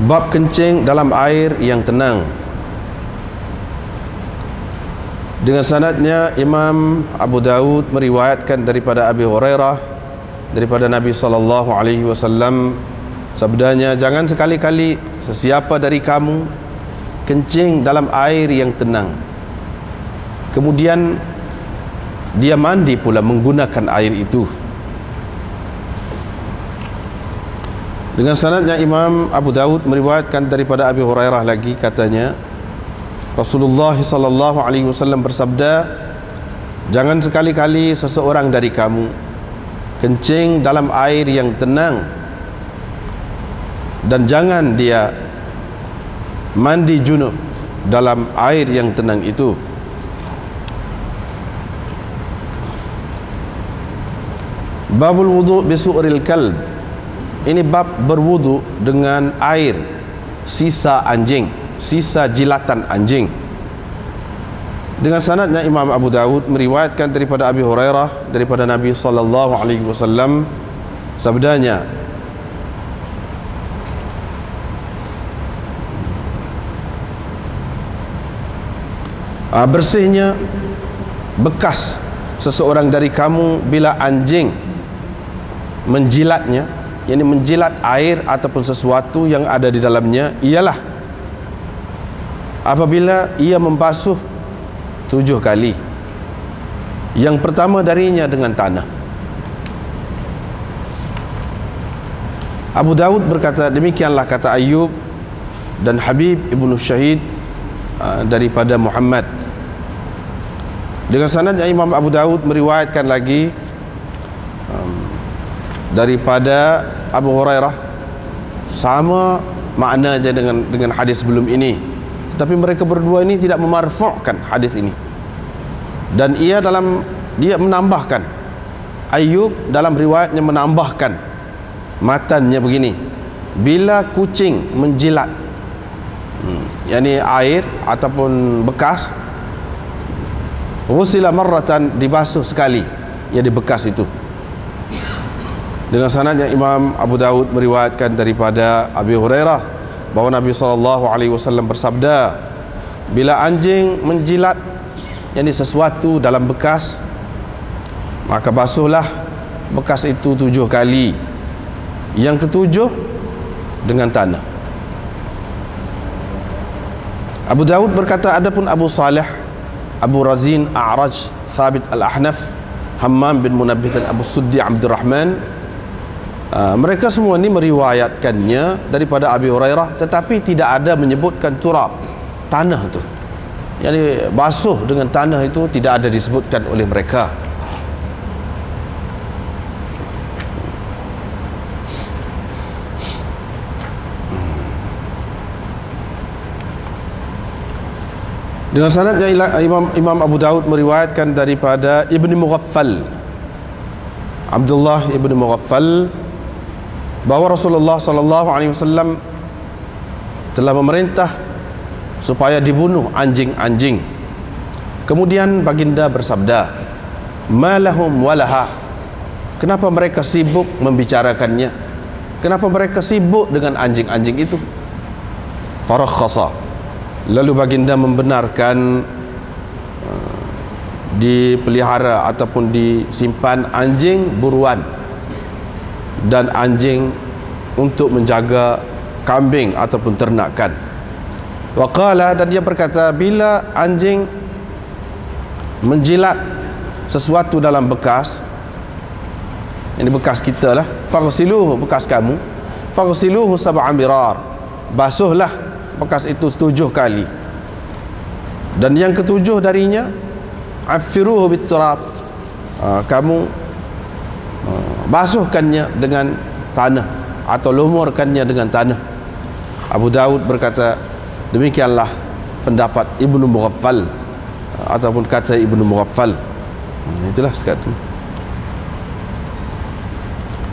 Bab kencing dalam air yang tenang. Dengan sanadnya Imam Abu Dawud meriwayatkan daripada Abi Hurairah daripada Nabi SAW, sabdanya, jangan sekali-kali sesiapa dari kamu kencing dalam air yang tenang, kemudian dia mandi pula menggunakan air itu. Dengan sanadnya Imam Abu Dawud meriwayatkan daripada Abi Hurairah lagi, katanya Rasulullah SAW bersabda, jangan sekali-kali seseorang dari kamu kencing dalam air yang tenang, dan jangan dia mandi junub dalam air yang tenang itu. Babul wudu' bisu'ril kalb. Ini bab berwudu dengan air sisa anjing, sisa jilatan anjing. Dengan sanadnya Imam Abu Dawud meriwayatkan daripada Abi Hurairah daripada Nabi SAW, sabdanya, bersihnya bekas seseorang dari kamu bila anjing menjilatnya, yakni menjilat air ataupun sesuatu yang ada di dalamnya, ialah apabila ia membasuh 7 kali. Yang pertama darinya dengan tanah. Abu Dawud berkata, demikianlah kata Ayyub dan Habib ibnu Syahid daripada Muhammad. Dengan sanadnya Imam Abu Dawud meriwayatkan lagi daripada Abu Hurairah, sama maknanya dengan hadis sebelum ini, tetapi mereka berdua ini tidak memarfu'kan hadis ini. Dan dia menambahkan, Ayyub dalam riwayatnya menambahkan matannya begini, bila kucing menjilat yakni air ataupun bekas, ghusila marratan, dibasuh sekali yang di bekas itu. Dengan sanadnya Imam Abu Dawud meriwayatkan daripada Abi Hurairah bahawa Nabi SAW bersabda, bila anjing menjilat yakni sesuatu dalam bekas, maka basuhlah bekas itu 7 kali. Yang ke-7 dengan tanah. Abu Dawud berkata, adapun Abu Salih, Abu Razin, A'raj, Thabit Al-Ahnaf, Hammam bin Munabbih dan Abu Suddi Abdurrahman, mereka semua ini meriwayatkannya daripada Abi Hurairah, tetapi tidak ada menyebutkan turab, tanah itu, yani basuh dengan tanah itu tidak ada disebutkan oleh mereka. Dengan sanadnya Imam Abu Dawud meriwayatkan daripada Ibni Mughaffal, Abdullah Ibni Mughaffal, bahawa Rasulullah SAW telah memerintah supaya dibunuh anjing-anjing. Kemudian baginda bersabda, malahum walaha, kenapa mereka sibuk membicarakannya, kenapa mereka sibuk dengan anjing-anjing itu? Farakhasa, lalu baginda membenarkan dipelihara ataupun disimpan anjing buruan dan anjing untuk menjaga kambing ataupun ternakan. Waqala, dan dia berkata, bila anjing menjilat sesuatu dalam bekas, ini bekas kita lah, faghsiluhu, bekas kamu, faghsiluhu sab'a mirar, basuhlah bekas itu 7 kali. Dan yang ke-7 darinya, affiruhu bitturab, kamu basuhkannya dengan tanah atau lumurkannya dengan tanah. Abu Dawud berkata, demikianlah pendapat Ibnu Mughaffal ataupun kata Ibnu Mughaffal. Itulah sekat tu.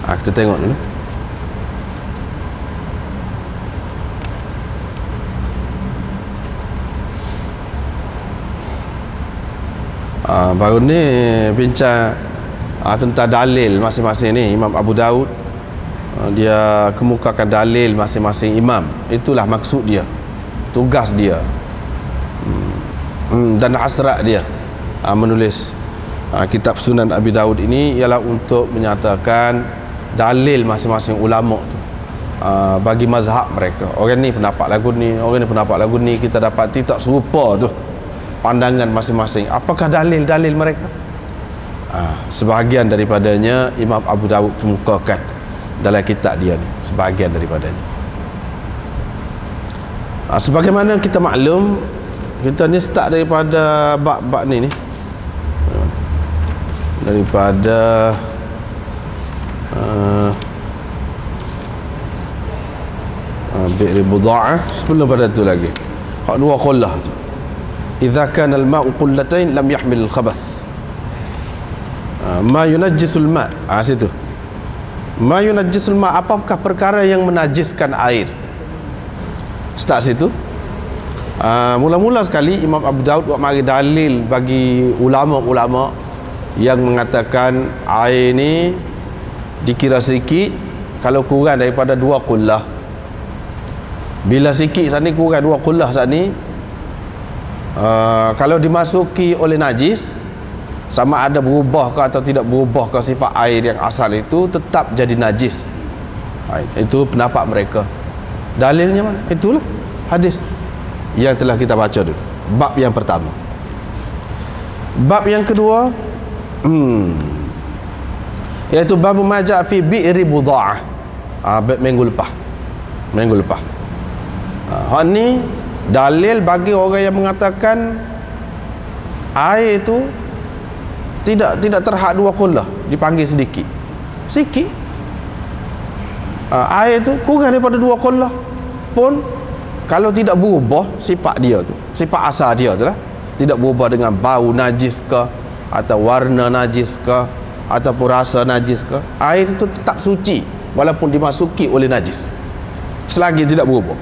Kita tengok dulu. Baru ni bincang tentang dalil masing-masing ni. Imam Abu Dawud dia kemukakan dalil masing-masing imam. Itulah maksud dia, tugas dia, dan hasrat dia menulis kitab Sunan Abi Daud ini ialah untuk menyatakan dalil masing-masing ulama tu bagi mazhab mereka. Orang ni pendapat lagu ni, orang ni pendapat lagu ni, kita dapati tak serupa tu pandangan masing-masing. Apakah dalil-dalil mereka? Sebahagian daripadanya Imam Abu Daud kemukakan dalam kitab dia ni, sebahagian daripadanya. Sebagaimana kita maklum, kita ni start daripada bab-bab ni daripada bi'ri buda'ah. Sebelum pada tu lagi hak dua qullah tu, idza kana al-ma'u qullatain lam yahmil al-khabath, ma yunajjisul ma'. Situ ma yunajjisul ma', apakah perkara yang menajiskan air. Start situ. Mula-mula sekali Imam Abu Daud buat mari dalil bagi ulama-ulama yang mengatakan air ni dikira sikit kalau kurang daripada 2 qullah. Bila sikit sani kurang 2 qullah sani, kalau dimasuki oleh najis, sama ada berubah ke atau tidak berubah ke sifat air yang asal itu, tetap jadi najis. Itu pendapat mereka. Dalilnya mana? Itulah hadis yang telah kita baca dulu, bab yang pertama. Bab yang kedua, iaitu bab majaa fi bi'ri buda'ah. Minggu lepas. Hak ni dalil bagi orang yang mengatakan air itu tidak terhad 2 qullah, dipanggil sedikit. Air itu kurang daripada 2 qullah pun, kalau tidak berubah sifat dia tu, sifat asal dia tu lah, tidak berubah dengan bau najis ke, atau warna najis ke, ataupun rasa najis ke, air itu tetap suci walaupun dimasuki oleh najis, selagi tidak berubah.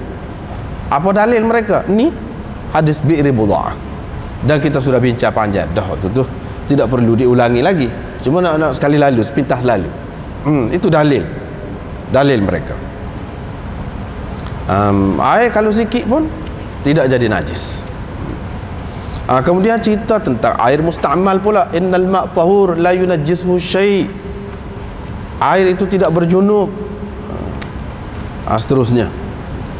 Apa dalil mereka? Ni hadis bi'ri buda'ah, dan kita sudah bincang panjang dah waktu tu, tidak perlu diulangi lagi, cuma nak sekali lalu, sepintas lalu. Itu dalil mereka. Air kalau sikit pun tidak jadi najis. Kemudian cerita tentang air musta'mal pula, innal ma' tahur la yunajjisuhu syai', air itu tidak berjunub. Seterusnya,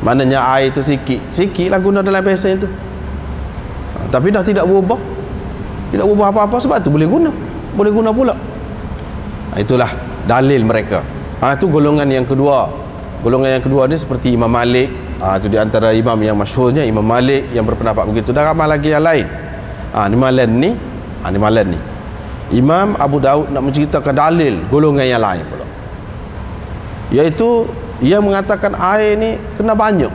maknanya air itu sikit lah guna dalam bahasa itu, tapi dah tidak berubah apa-apa, sebab tu boleh guna pula. Itulah dalil mereka. Itu golongan yang kedua. Golongan yang kedua ni seperti Imam Malik. Itu di antara imam yang masyhurnya Imam Malik yang berpendapat begitu, dan ramai lagi yang lain. Ni malam ni Imam Abu Daud nak menceritakan dalil golongan yang lain pula, iaitu ia mengatakan air ni kena banyak,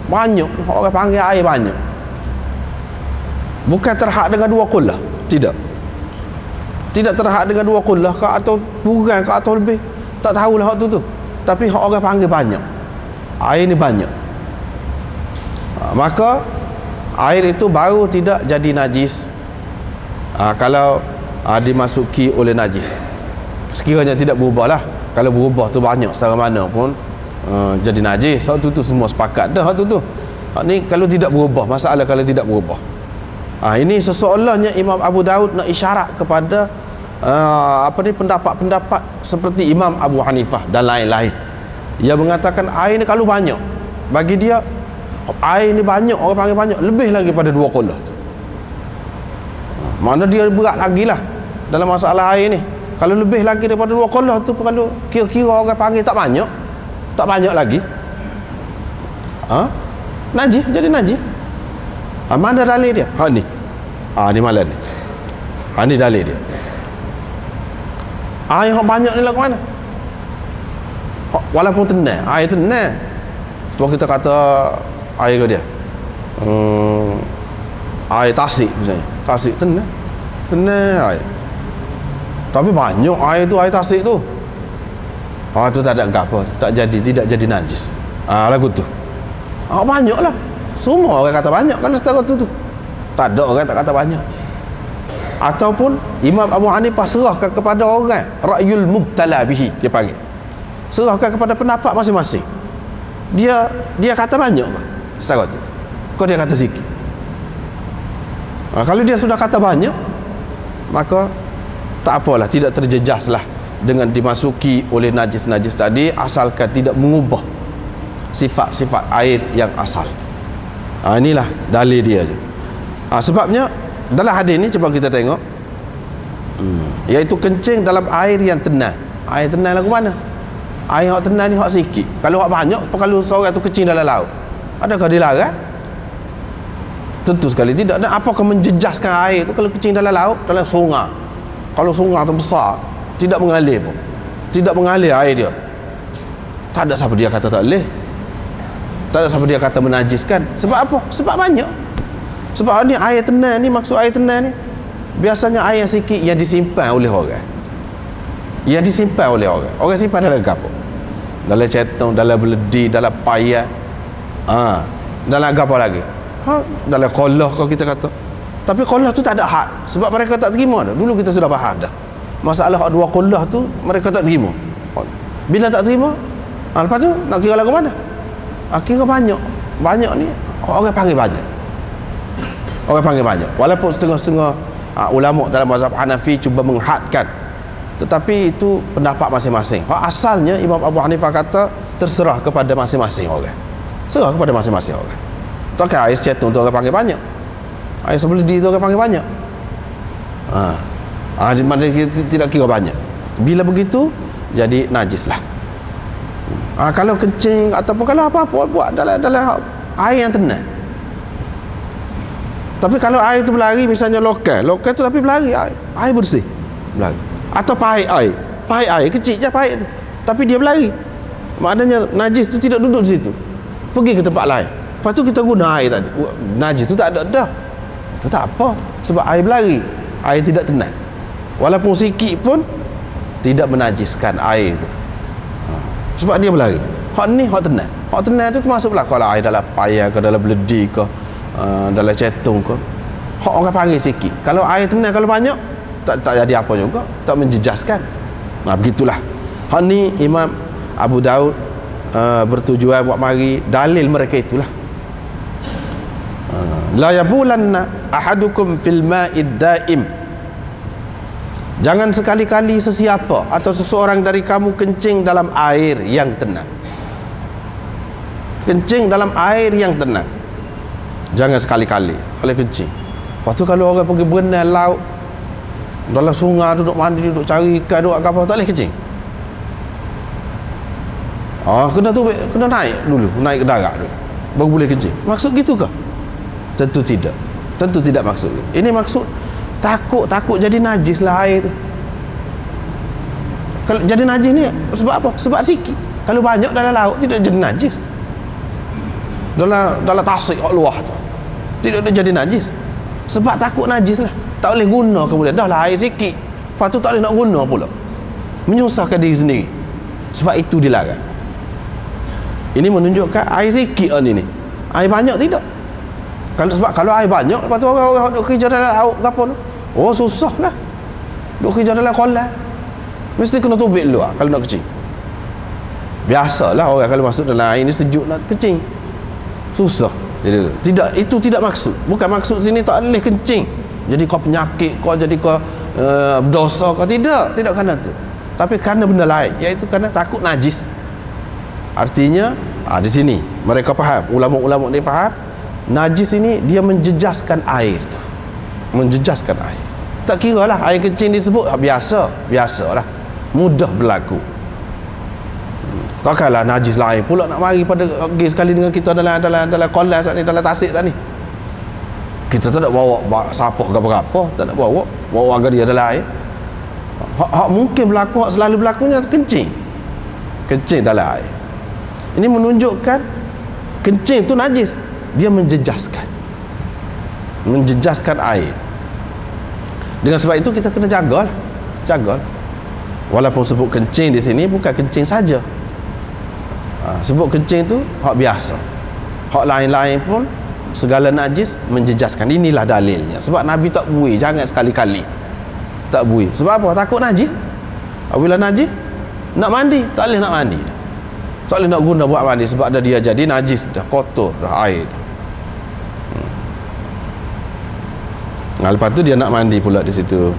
orang panggil air banyak, bukan terhad dengan 2 qullah, tidak terhad dengan 2 qullah ke, atau kurang ke, atau lebih, tak tahulah hak tu, tapi hak orang panggil banyak, air ni banyak. Maka air itu baru tidak jadi najis kalau dimasuki oleh najis. Sekiranya tidak berubah lah, kalau berubah tu banyak setara mana pun jadi najis. Hak tu semua sepakat dah. Hak tu ni kalau tidak berubah, masalah kalau tidak berubah. Ini seseolahnya Imam Abu Daud nak isyarat kepada pendapat-pendapat seperti Imam Abu Hanifah dan lain-lain yang mengatakan air ni kalau banyak, bagi dia air ni banyak, orang panggil banyak, lebih lagi pada 2 qullah. Mana dia berat lagi lah dalam masalah air ni. Kalau lebih lagi daripada 2 qullah tu, kalau kira-kira orang panggil tak banyak lagi, najis, jadi najis. Mana dalil dia? Ni malam ni. Ni dalil dia. Air yang banyak ni lah ke mana? Walaupun tenang, air tenang, sebab kita kata air ke dia air tasik misalnya, tasik tenang air, tapi banyak air tu, air tasik tu tu tak ada apa, tidak jadi najis. Lagu tu banyak lah, semua orang kata banyak kalau setara tu tak ada orang tak kata banyak. Ataupun Imam Abu Hanifah serahkan kepada orang ra'yul mubtala bihi, dia panggil Serahkan kepada pendapat masing-masing. Dia kata banyak ke setara tu, kau dia kata sikit. Kalau dia sudah kata banyak, maka tak apalah, tidak terjejaslah dengan dimasuki oleh najis-najis tadi, asalkan tidak mengubah sifat-sifat air yang asal. Inilah dalil dia je. Sebabnya dalam hadis ni cuba kita tengok, iaitu kencing dalam air yang tenang. Air tenang lagu mana? Air yang tenang ni hak sikit. Kalau hak banyak, kalau seorang tu kencing dalam laut, adakah dilarang? Tentu sekali tidak. Dan apakah menjejaskan air tu kalau kencing dalam laut, dalam sungai? Kalau sungai tu besar, tidak mengalir pun, tidak mengalir air dia, tak ada siapa dia kata tak boleh, tak ada siapa dia kata menajiskan. Sebab apa? Sebab banyak. Sebab ni air tenang ni, maksud air tenang ni biasanya air sikit yang disimpan oleh orang, yang disimpan oleh orang. Orang simpan dalam apa? Dalam cetong, dalam beledi, dalam payah, dalam apa lagi? Dalam kolah kalau kita kata. Tapi kolah tu tak ada had, sebab mereka tak terima dah. Dulu kita sudah bahas dah masalah dua kolah tu, mereka tak terima. Bila tak terima, lepas tu nak kira lagu mana? Kira banyak ni orang panggil banyak, orang panggil banyak. Walaupun setengah-setengah ulama dalam mazhab Hanafi cuba menghadkan, tetapi itu pendapat masing-masing. Asalnya Imam Abu Hanifah kata terserah kepada masing-masing orang, serah kepada masing-masing orang. Takkan air cetung tu orang panggil banyak, air sebeledi tu orang panggil banyak. Mana kita tidak kira banyak. Bila begitu jadi najis lah. Kalau kencing ataupun kalau apa-apa buat dalam air yang tenang. Tapi kalau air itu berlari, misalnya lokal tu tapi berlari, air bersih berlari. Atau pahit air kecil je pahit tu, tapi dia berlari, maknanya najis tu tidak duduk di situ, pergi ke tempat lain. Lepas tu kita guna air tadi, najis tu tak ada dah. Itu tak apa, sebab air berlari, air tidak tenang. Walaupun sikit pun tidak menajiskan air tu, sebab dia berlari. Hak ni hak tenang. Hak tenang tu termasuklah kalau air dalam payah ke, dalam beledi ke, dalam cetung ke, hak orang panggil sikit. Kalau air tenang, kalau banyak tak jadi apa juga, tak menjejaskan. Begitulah. Hak ni Imam Abu Daud bertujuan buat mari dalil mereka itulah. La yabulanna ahadukum fil ma'id daim. Jangan sekali-kali sesiapa atau seseorang dari kamu kencing dalam air yang tenang. Kencing dalam air yang tenang, jangan sekali-kali oleh kencing. Lepas tu kalau orang pergi berenang laut, dalam sungai duduk mandi, duduk cari ikan, duduk apa, tak boleh kencing. Kena naik dulu, naik ke darat dulu baru boleh kencing. Maksud gitu ke? Tentu tidak. Tentu tidak maksud. Ini maksud takut jadi najis lah air tu. Kalau jadi najis ni sebab apa? Sebab sikit. Kalau banyak dalam laut tidak jadi najis. Dalam tasik luah tu tidak ada jadi najis. Sebab takut najis lah, tak boleh guna kemudian. Dah lah air sikit, lepas tu tak boleh nak guna pula, menyusahkan diri sendiri. Sebab itu dilarang. Ini menunjukkan air sikit ni air banyak tidak. Sebab kalau air banyak, lepas tu orang duk kerja dalam laut apa tu, susah lah duk kerja dalam kolam, mesti kena tubik dulu kalau nak kecing. Biasalah orang kalau masuk dalam air ni sejuk nak kecing, susah. Jadi itu tidak maksud. Bukan maksud sini tak boleh kencing jadi kau penyakit, kau jadi kau berdosa, kau tidak kerana tu, tapi kerana benda lain, iaitu kerana takut najis. Artinya di sini mereka faham, ulama-ulama ni faham, najis ini dia menjejaskan air tu, menjejaskan air. Tak kira lah air kecil disebut biasalah, mudah berlaku. Takkanlah najis lain pula nak mari pada pergi sekali dengan kita dalam kolam saat ni, dalam tasik saat ni. Kita tak nak bawa sapah ke apa, tak nak bawa agar dia dalam air. Hak mungkin berlaku, hak selalu berlakunya kencing dalam air. Ini menunjukkan kencing tu najis, dia menjejaskan air. Dengan sebab itu kita kena jaga. Walaupun sebut kencing di sini bukan kencing saja. Sebut kencing tu hak biasa, hak lain-lain pun segala najis menjejaskan. Inilah dalilnya. Sebab Nabi tak buih, jangan sekali-kali tak buih. Sebab apa? Takut najis. Bila najis Nak mandi, tak boleh nak mandi. Tak boleh nak guna buat mandi sebab dah dia jadi najis, dah kotor dah air tu. Nah, lepas tu dia nak mandi pula di situ.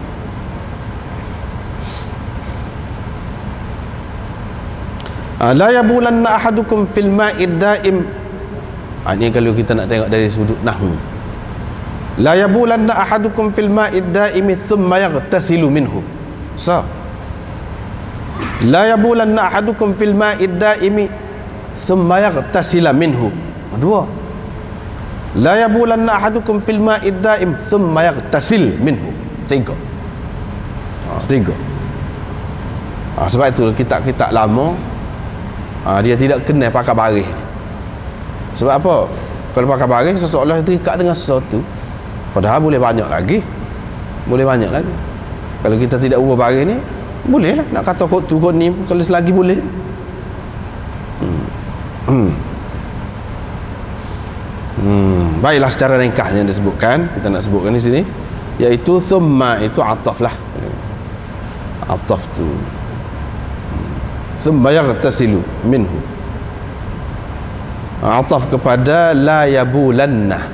La yabulanna ahadukum fil ma'id daim. Ini kalau kita nak tengok dari sudut nahwu. La yabulanna ahadukum fil ma'id daim thumma yaghtasilu minhu. La yabulanna ahadukum fil ma'id daim thumma yaghtasila minhu. Dua. La yabulanna ahadukum fil ma'id daim thumma yaghtasil minhu. Tiga. Tiga. Sebab itu kitab-kitab lama dia tidak kena pakai baris. Sebab apa? Kalau pakai baris seseolah terikat dengan sesuatu, padahal boleh banyak lagi. Boleh banyak lagi. Kalau kita tidak ubah baris ni, boleh lah nak kata kot tu kot ni, kalau selagi boleh. Baiklah, secara ringkasnya disebutkan, kita nak sebutkan di sini, iaitu thumma itu ataf lah. Ataf tu thumma yaghtasilu minhu. Ataf kepada la yabulanna.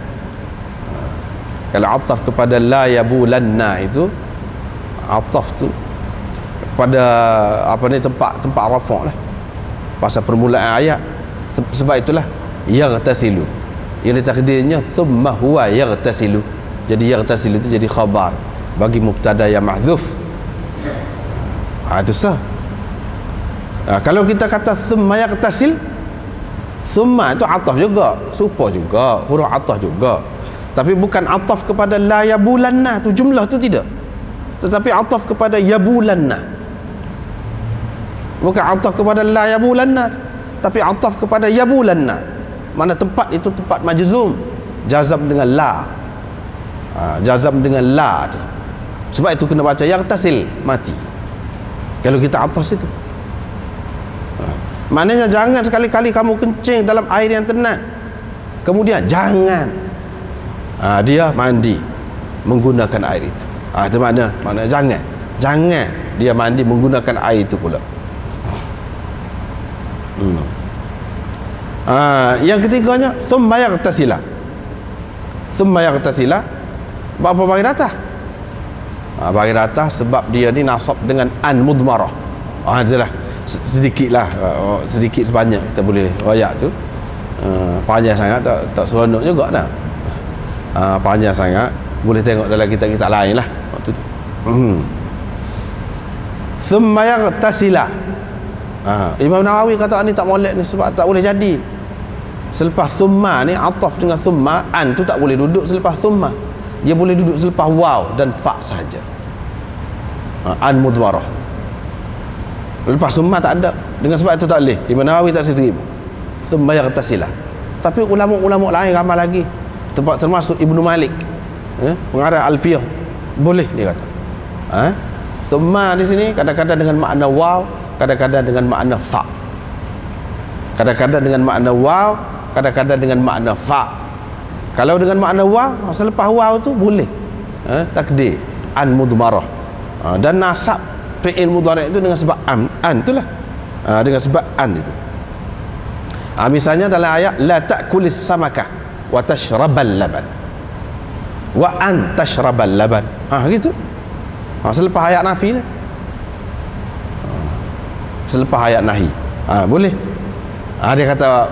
Kalau ataf kepada la yabulanna itu ataf tu pada apa ni, tempat rafa' lah, pasal permulaan ayat. Sebab itulah yaghtasilu, yang ditakdirnya thumma huwa yaghtasilu. Jadi yaghtasilu itu jadi khabar bagi mubtada yang mahdzuf. Itu sah. Kalau kita kata thumma yagtasil, thumma itu ataf juga, serupa juga, huruf ataf juga, tapi bukan ataf kepada la yabulanna tu, jumlah tu tidak, tetapi ataf kepada yabulanna. Bukan ataf kepada la yabulanna, tapi ataf kepada yabulanna. Mana tempat itu tempat majzum, jazam dengan la. Jazam dengan la tu. Sebab itu kena baca yagtasil, mati kalau kita ataf situ. Maknanya jangan sekali-kali kamu kencing dalam air yang tenang, kemudian jangan dia mandi menggunakan air itu. Itu maknanya jangan dia mandi menggunakan air itu pula. Yang ketiganya thumma yaghtasila. Thumma yaghtasila, apa bagi datah? Bagi datah sebab dia ni nasab dengan an mudmarah. Itulah sedikitlah, sedikit sebanyak kita boleh royak tu. Panjang sangat tak seronok juga dah. Panjang sangat, boleh tengok dalam kitab-kitab lain lah waktu tu. Thumma yaghtasila. Imam Nawawi kata ni tak molek ni sebab tak boleh jadi. Selepas thumma ni, ataf dengan thumma, an tu tak boleh duduk selepas thumma. Dia boleh duduk selepas waw dan fa saja. An mudmarah. Lepas thumma tak ada. Dengan sebab itu tak boleh. Imam Nawawi tak setuju. Thumma yaghtasila. Tapi ulama-ulama lain ramai lagi, termasuk Ibnu Malik, pengarang Alfiyah, boleh dia kata. Thumma di sini kadang-kadang dengan makna waw, kadang-kadang dengan makna fa. Kadang-kadang dengan makna waw, kadang-kadang dengan makna fa. Kalau dengan makna waw, selepas waw tu boleh takdir an mudmarah. Dan nasab fi'il mudhari' itu dengan sebab an itulah. Dengan sebab an itu. Misalnya dalam ayat la ta'kulis samakah wa tashrabal laban. Wa an tashrabal laban. Gitu. Selepas ayat nafi ni. Selepas ayat nahi. Boleh. Dia kata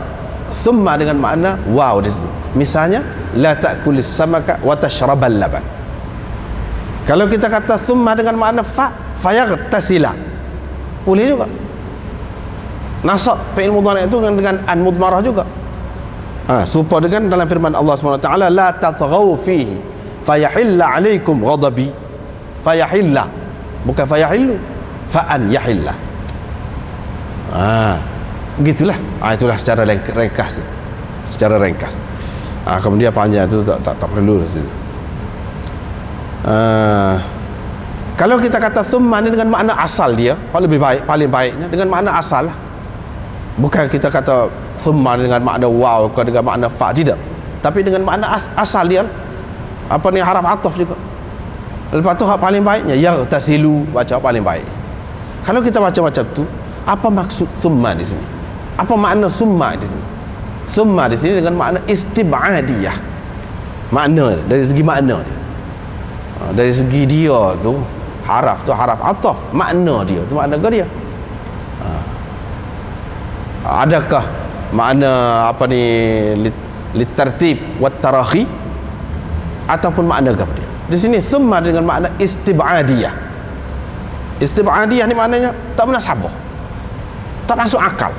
thumma dengan makna waw di situ. Misalnya la ta'kulis samaka wa tashrabal laban. Kalau kita kata thumma dengan makna fa, fayaghtasila, boleh juga. Nasab fi'il mudhari' itu dengan an mudmarah juga. Serupa dengan dalam firman Allah SWT, la tatghaw fihi fayahilla alaikum ghadabi. Fayahilla, bukan fayahillu, fa'an yahilla. Begitulah. Itulah secara ringkas. Secara ringkas. Kemudian panjang tu tak perlu di situ. Kalau kita kata thumma ni dengan makna asal dia, kalau lebih baik, paling baiknya dengan makna asal lah. Bukan kita kata thumma dengan makna waw atau dengan makna fa, tidak, tapi dengan makna asal dia lah. Apa ni, haraf ataf juga. Lepas tu hak paling baiknya yaghtasilu, baca paling baik. Kalau kita baca macam tu, Apa maksud summa di sini? Apa makna summa di sini? Summa di sini dengan makna istib'adiyah. Makna dari segi makna dia. Dari segi dia tu haraf ataf, makna dia tu makna ke dia? Adakah makna apa ni litartib wat tarahi ataupun makna apa dia? Di sini thumma dengan makna istib'adiyah. Istib'adiyah ni maknanya tak munasabah, tak masuk akal.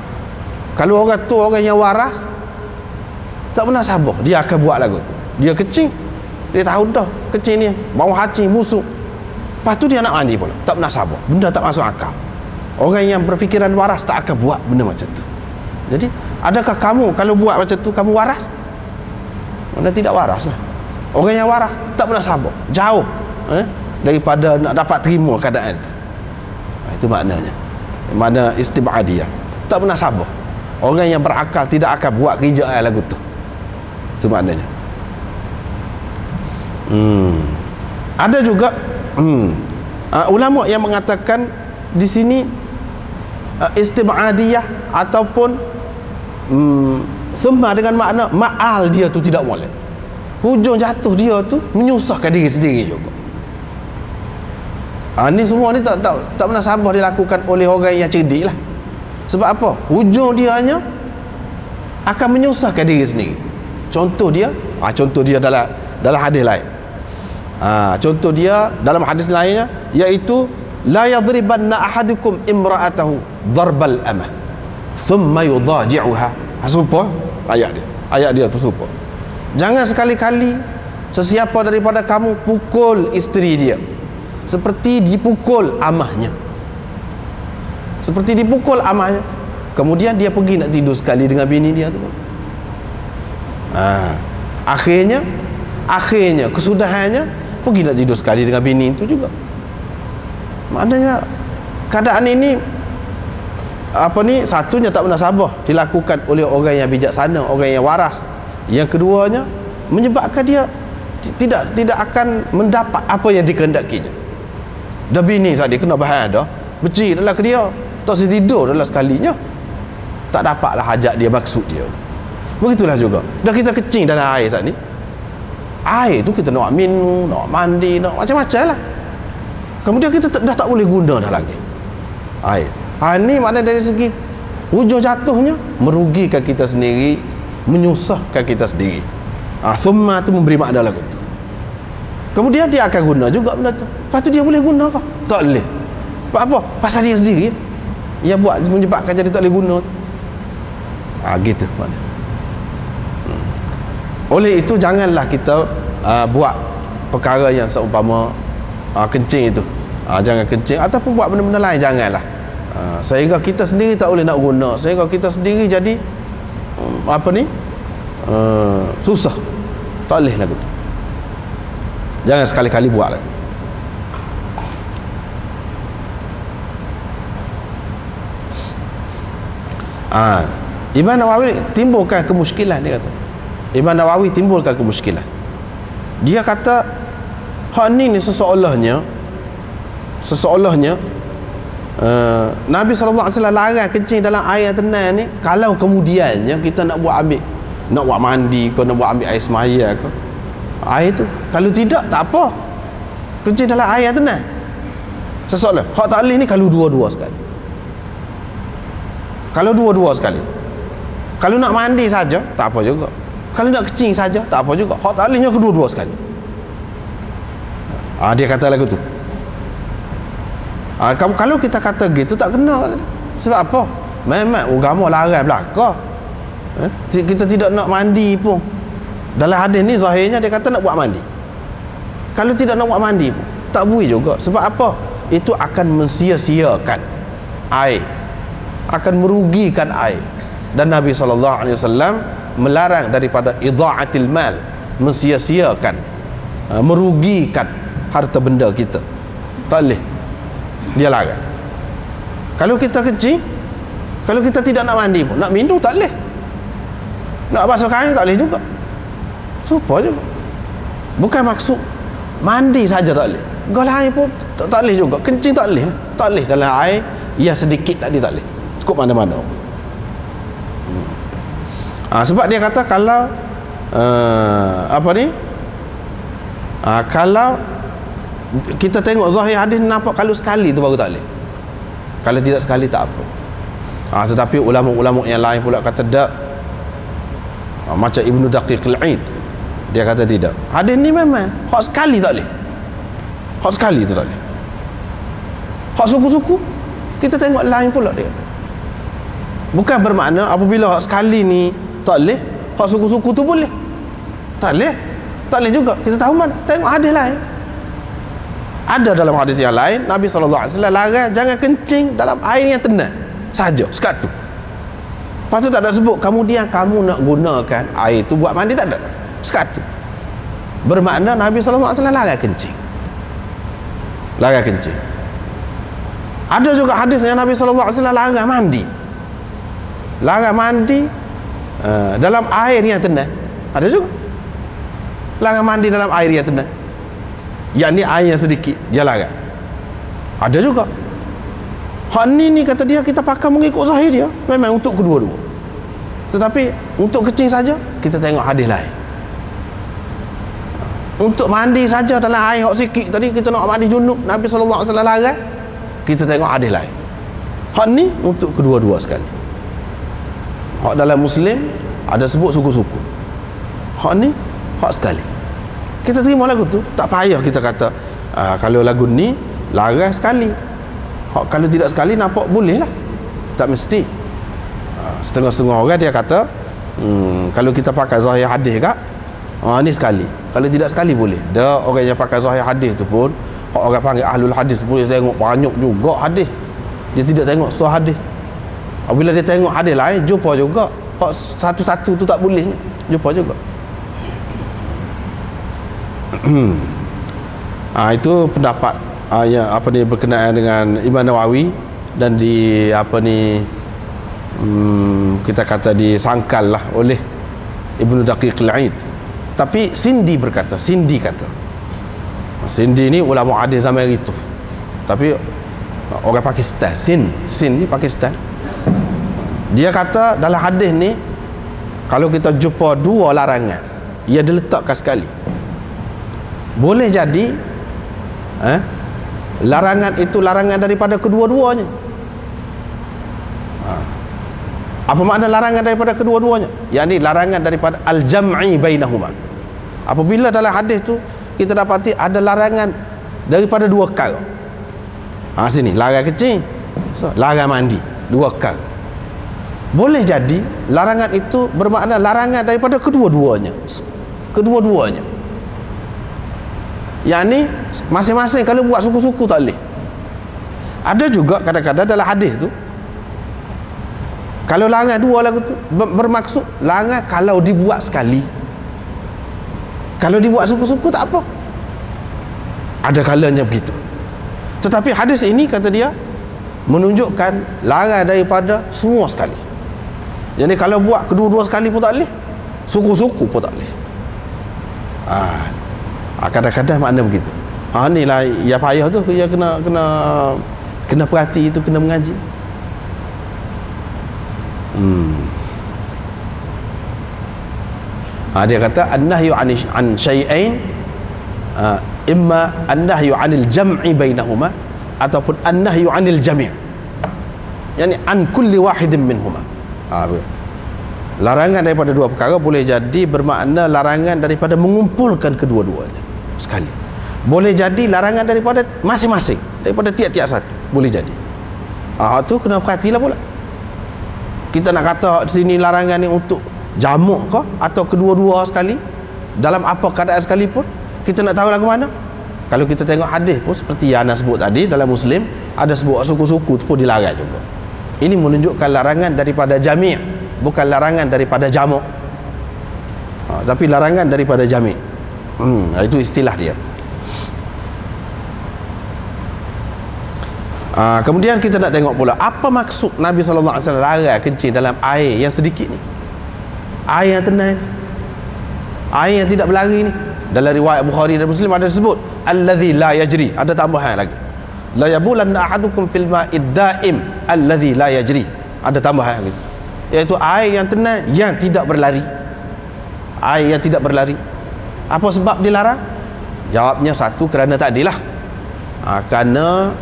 Kalau orang tu orang yang waras, tak munasabah dia akan buat lagu tu. Dia kecing, dia tahu dah kecing ni bau hacing busuk, lepas tu dia nak mandi pula, tak munasabah, benda tak masuk akal. Orang yang berfikiran waras tak akan buat benda macam tu. Jadi adakah kamu kalau buat macam tu kamu waras? Anda tidak waras lah. Orang yang waras tak munasabah, jauh daripada nak dapat terima keadaan itu. Itu maknanya, makna istib'adiyah, tak munasabah. Orang yang berakal tidak akan buat kerja lagu tu. Itu maknanya. Ada juga ulama yang mengatakan di sini istib'adiyah ataupun summa dengan makna ma'al dia tu tidak boleh. Hujung jatuh dia tu menyusahkan diri sendiri juga. Ni semua ni tak munasabah dilakukan oleh orang yang cerdik lah. Sebab apa? Hujung dia hanya akan menyusahkan diri sendiri. Contoh dia dalam hadis lain. Contoh dia dalam hadis lainnya iaitu la yadribanna ahadukum imra'atahu darbal amah thumma yudaji'uha. Serupa ayat dia tu serupa. Jangan sekali-kali sesiapa daripada kamu pukul isteri dia seperti dipukul amahnya. Seperti dipukul amahnya. Kemudian dia pergi nak tidur sekali dengan bini dia tu. Akhirnya kesudahannya pergi nak tidur sekali dengan bini itu juga. Maknanya keadaan ini satunya tak munasabah dilakukan oleh orang yang bijaksana, orang yang waras. Yang keduanya menyebabkan dia tidak akan mendapat apa yang dikehendakinya. Dah bini saat dia kena bahaya dah, beci adalah ke dia, tak tidur adalah sekalinya, tak dapatlah hajat dia, maksud dia. Begitulah juga dah kita kecing dalam air saat ni, air tu kita nak minum, nak mandi, nak macam-macam lah. Kemudian kita dah tak boleh guna dah lagi air. Ni makna dari segi hujung jatuhnya merugikan kita sendiri, menyusahkan kita sendiri. Thumma tu memberi makna lagu tu. Kemudian dia akan guna juga benda tu. Lepas tu dia boleh guna kah? Tak boleh. Sebab apa? Pasal dia sendiri yang buat, menyebabkan jadi tak boleh guna tu. Gitu makna. Oleh itu janganlah kita buat perkara yang seumpama kencing itu. Jangan kencing ataupun buat benda-benda lain, janganlah. Sehingga kita sendiri tak boleh nak guna, sehingga kita sendiri jadi susah. Tak boleh lagu tu. Jangan sekali-kali buat lagi. Imam Nawawi timbulkan kemuskilan, dia kata. Imam Nawawi timbulkan kemuskilan. Dia kata hak ni seseolahnya Nabi SAW larang kencing dalam air tenang ni kalau kemudiannya kita nak buat mandi ke, nak buat ambil air semaya ke, air tu kalau tidak tak apa, kencing dalam air tenang seseolah. Hak tak boleh ni kalau dua-dua sekali, kalau nak mandi saja tak apa juga, kalau nak kencing saja tak apa juga. Hak tak bolehnya kedua-dua sekali. Dia kata lagu tu. Kalau kita kata gitu tak kena. Sebab apa? Memang agama larang belaka. Kita tidak nak mandi pun. Dalam hadis ni zahirnya dia kata nak buat mandi. Kalau tidak nak buat mandi pun tak boleh juga. Sebab apa? Itu akan mensia-siakan air, akan merugikan air. Dan Nabi SAW melarang daripada idha'atil mal, mensia-siakan, merugikan harta benda kita. Tak boleh, dia larang. Kalau kita kencing, kalau kita tidak nak mandi pun, nak minum tak boleh, nak basuh kain tak boleh juga. Supaya juga bukan maksud mandi saja tak boleh, gol air pun tak boleh juga, kencing tak boleh dalam air yang sedikit tadi tak boleh. cukup mana-mana. Sebab dia kata kalau kalau kita tengok zahir hadis nampak kalau sekali tu baru tak boleh. Kalau tidak sekali tak apa. Tetapi ulama-ulama yang lain pula kata tak. Macam Ibnu Daqiq al-Aid, dia kata tidak. Hadis ni memang hak sekali tak boleh. Hak sekali tu tak boleh. Hak suku-suku kita tengok lain pula, dia kata. Bukan bermakna apabila hak sekali ni tak boleh, hak suku-suku tu boleh. Tak boleh. Tak boleh juga. Kita tahu mana? Tengok hadis lain. Ada dalam hadis yang lain Nabi SAW larang jangan kencing dalam air yang tenang saja, sekat tu. Lepas tu tak ada sebut kemudian kamu nak gunakan air tu buat mandi, tak ada. Sekat tu. Bermakna Nabi SAW larang kencing. Larang kencing. Ada juga hadis yang Nabi SAW larang mandi. Larang mandi dalam air yang tenang. Ada juga. Larang mandi dalam air yang tenang. Yang ni air yang sedikit dia larang. Ada juga. Hak ni kata dia kita pakai mengikut zahir dia, memang untuk kedua-dua. Tetapi untuk kencing saja kita tengok hadis lain. Untuk mandi saja dalam air hak sikit tadi kita nak mandi junub, Nabi SAW larang, kita tengok hadis lain. Hak ni untuk kedua-dua sekali. Hak dalam Muslim ada sebut suku-suku. Hak ni hak sekali. Kita terima lagu tu, tak payah kita kata kalau lagu ni larang sekali. Kalau tidak sekali nampak boleh lah, tak mesti. Setengah-setengah orang dia kata kalau kita pakai zahir hadis kak, ni sekali, kalau tidak sekali boleh. Dah orang yang pakai zahir hadis tu pun, orang panggil ahlul hadis pun, dia tengok banyak juga hadis, dia tidak tengok sah hadis. Bila dia tengok hadis lain, jumpa juga satu-satu tu tak boleh, jumpa juga. Itu pendapat yang berkenaan dengan Imam Nawawi, dan kita kata disangkal lah oleh Ibnu Daqiq al-Aid. Tapi Sindi ni ulama hadis zaman itu, tapi orang Pakistan. Sind ni Pakistan. Dia kata dalam hadis ni kalau kita jumpa dua larangan ia diletakkan sekali, boleh jadi larangan itu larangan daripada kedua-duanya. Apa makna larangan daripada kedua-duanya? Yakni larangan daripada al-jam'i bainahuma. Apabila dalam hadis tu kita dapati ada larangan daripada dua perkara. Sini larang kecil, larang mandi, dua perkara. Boleh jadi larangan itu bermakna larangan daripada kedua-duanya. Kedua-duanya. Yakni masing-masing kalau buat suku-suku tak boleh. Ada juga kadang-kadang dalam hadis tu kalau larangan dua lagu tu bermaksud larangan kalau dibuat sekali. Kalau dibuat suku-suku tak apa. Ada kalanya begitu. Tetapi hadis ini kata dia menunjukkan larang daripada semua sekali. Jadi kalau buat kedua-dua sekali pun tak boleh, suku-suku pun tak boleh. Kadang-kadang makna begitu. Inilah ya payah tu, dia kena perhati itu, kena mengaji. Dia kata an-nahyu an syai'ain imma an-nahyu 'anil jam'i bainahuma ataupun an-nahyu 'anil jami'. Yani an kulli wahidin minhuma. Larangan daripada dua perkara boleh jadi bermakna larangan daripada mengumpulkan kedua-duanya sekali. Boleh jadi larangan daripada masing-masing, daripada tiap-tiap satu, boleh jadi. Tu kena perhatilah pula. Kita nak kata sini larangan ni untuk jamak ke atau kedua-dua sekali, dalam apa keadaan sekalipun, kita nak tahu lagu mana. Kalau kita tengok hadis pun seperti yang Ana sebut tadi, dalam Muslim ada sebut suku-suku tu pun dilarang juga. Ini menunjukkan larangan daripada jami', bukan larangan daripada jamak, tapi larangan daripada jami'. Itu istilah dia. Kemudian kita nak tengok pula apa maksud Nabi SAW larang kencing dalam air yang sedikit ni, air yang tenang, air yang tidak berlari ni. Dalam riwayat Bukhari dan Muslim ada disebut allazi la yajri, ada tambahan lagi, la yabulanna ahadukum fil ma'id da'im allazi la yajri. ada tambahan gitu, iaitu air yang tenang yang tidak berlari. Air yang tidak berlari. Apa sebab dilarang? Jawabnya satu, kerana tadilah kerana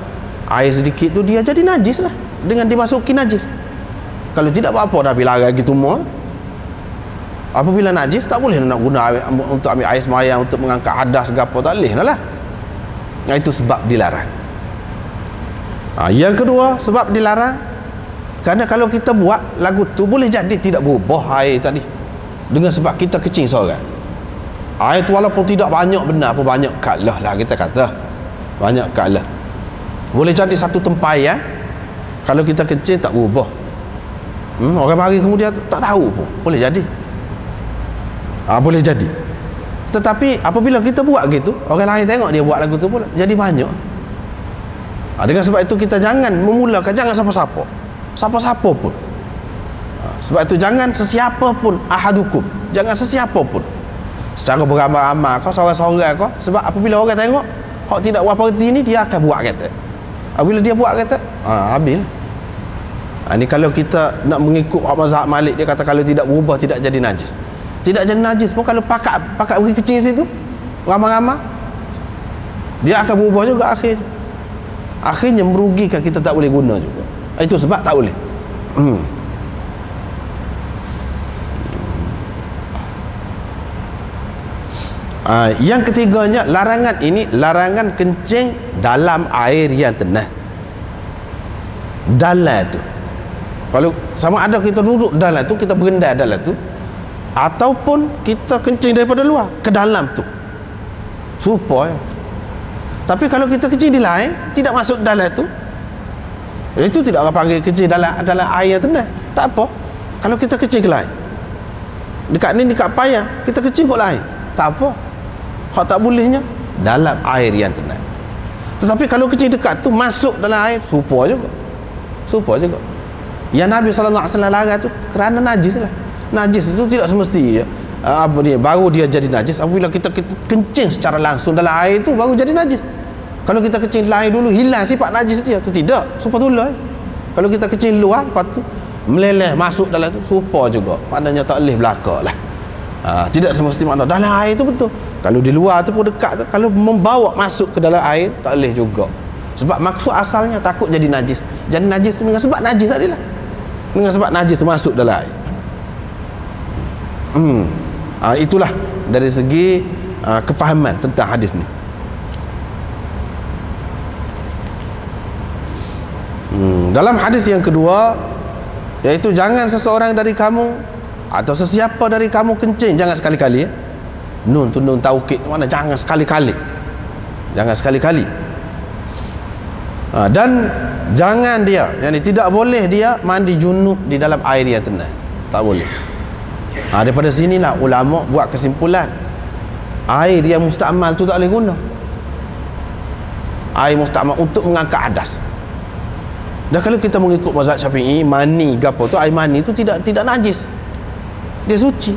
air sedikit tu dia jadi najis lah dengan dimasuki najis. Kalau tidak apa-apa Nabi larang gitu semua. Apabila najis tak boleh nak guna air, untuk ambil air sembahyang, untuk mengangkat hadas ke apa, tak boleh lah. Itu sebab dilarang. Yang kedua sebab dilarang, kerana kalau kita buat lagu tu boleh jadi tidak berubah air tadi, dengan sebab kita kencing seorang. Air tu walaupun tidak banyak benar apa, banyak kalah lah kita kata, banyak kalah. Boleh jadi satu tempayan kalau kita kencing tak berubah. Orang mari kemudian tak tahu pun, boleh jadi. Boleh jadi. Tetapi apabila kita buat gitu, orang lain tengok dia buat lagu tu pula jadi banyak. Dengan sebab itu kita jangan memulakan, jangan siapa-siapa pun. Sebab itu jangan sesiapa pun, ahadukum, jangan sesiapa pun secara beramai-ramai kau, seorang-seorang kau. Sebab apabila orang tengok hak tidak berapa reti ni, dia akan buat kata. Apabila dia buat kata, habis. Ini kalau kita nak mengikut hak mazhab Malik, dia kata kalau tidak berubah tidak jadi najis. Tidak jadi najis pun kalau pakat pergi kecil situ ramai-ramai, dia akan berubah juga akhirnya merugikan, kita tak boleh guna juga. Itu sebab tak boleh. Yang ketiganya, larangan ini larangan kencing dalam air yang tenang. Dalam tu, kalau sama ada kita duduk dalam tu, kita berendam dalam tu, ataupun kita kencing daripada luar ke dalam tu, supaya. Tapi kalau kita kencing di lain, tidak masuk dalam tu, itu tidak orang panggil kencing dalam air yang tenang. Tak apa. Kalau kita kencing ke lain, dekat ni, dekat payah, kita kencing ke lain, tak apa. Hak tak bolehnya dalam air yang tenang. Tetapi kalau kencing dekat tu masuk dalam air, serupa juga. Yang Nabi SAW larang tu kerana najis lah. Najis itu tidak semesti baru dia jadi najis. Apabila kita kencing secara langsung dalam air tu baru jadi najis. Kalau kita kencing dalam air dulu, hilang sifat najis dia tu, tidak, serupa dulu. Kalau kita kencing luar, lepas tu meleleh masuk dalam tu, serupa juga. Maknanya tak boleh belaka lah. Tidak semesti makna dalam air tu betul. Kalau di luar tu pun dekat tu, kalau membawa masuk ke dalam air tak boleh juga. Sebab maksud asalnya takut jadi najis. Jadi najis tu dengan sebab najis tadi lah. Dengan sebab najis tu masuk dalam air. Itulah dari segi kefahaman tentang hadis ni. Dalam hadis yang kedua, iaitu jangan seseorang dari kamu atau sesiapa dari kamu kencing, jangan sekali-kali. Nun tu nun taukid, mana jangan sekali-kali. Jangan sekali-kali. Dan jangan dia, yani tidak boleh dia mandi junub di dalam air yang tenang. Tak boleh. Daripada sinilah ulama buat kesimpulan, air yang musta'mal tu tak boleh guna. Air musta'mal untuk mengangkat hadas. Dan kalau kita mengikut mazhab Syafi'i, mani gapo tu, air mani tu tidak najis. Dia suci.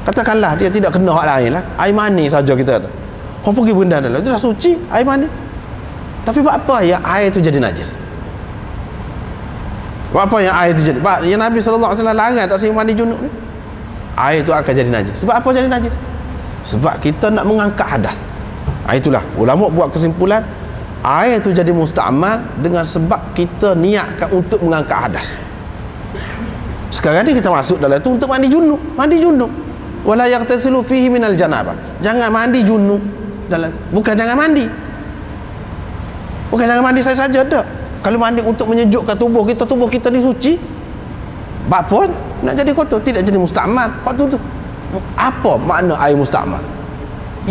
Katakanlah dia tidak kena hak lain lah, air mani saja kita kata. Kau pergi benda dalam itu dah suci, air mani. Tapi buat apa yang air tu jadi najis? Buat apa yang air tu jadi? Yang Nabi SAW larang tak sering mandi junub ni, air tu akan jadi najis. Sebab apa jadi najis? Sebab kita nak mengangkat hadas. Itulah ulama buat kesimpulan, air tu jadi musta'mal dengan sebab kita niatkan untuk mengangkat hadas. Sekarang ni kita masuk dalam tu untuk mandi junub. Mandi junub, wala yaghtasilu fihi minal janabah. Jangan mandi junub dalam, bukan jangan mandi. Bukan jangan mandi saja dak. Kalau mandi untuk menyejukkan tubuh kita ni suci, apa nak jadi kotor, tidak jadi musta'mal. Waktu tu apa makna air musta'mal?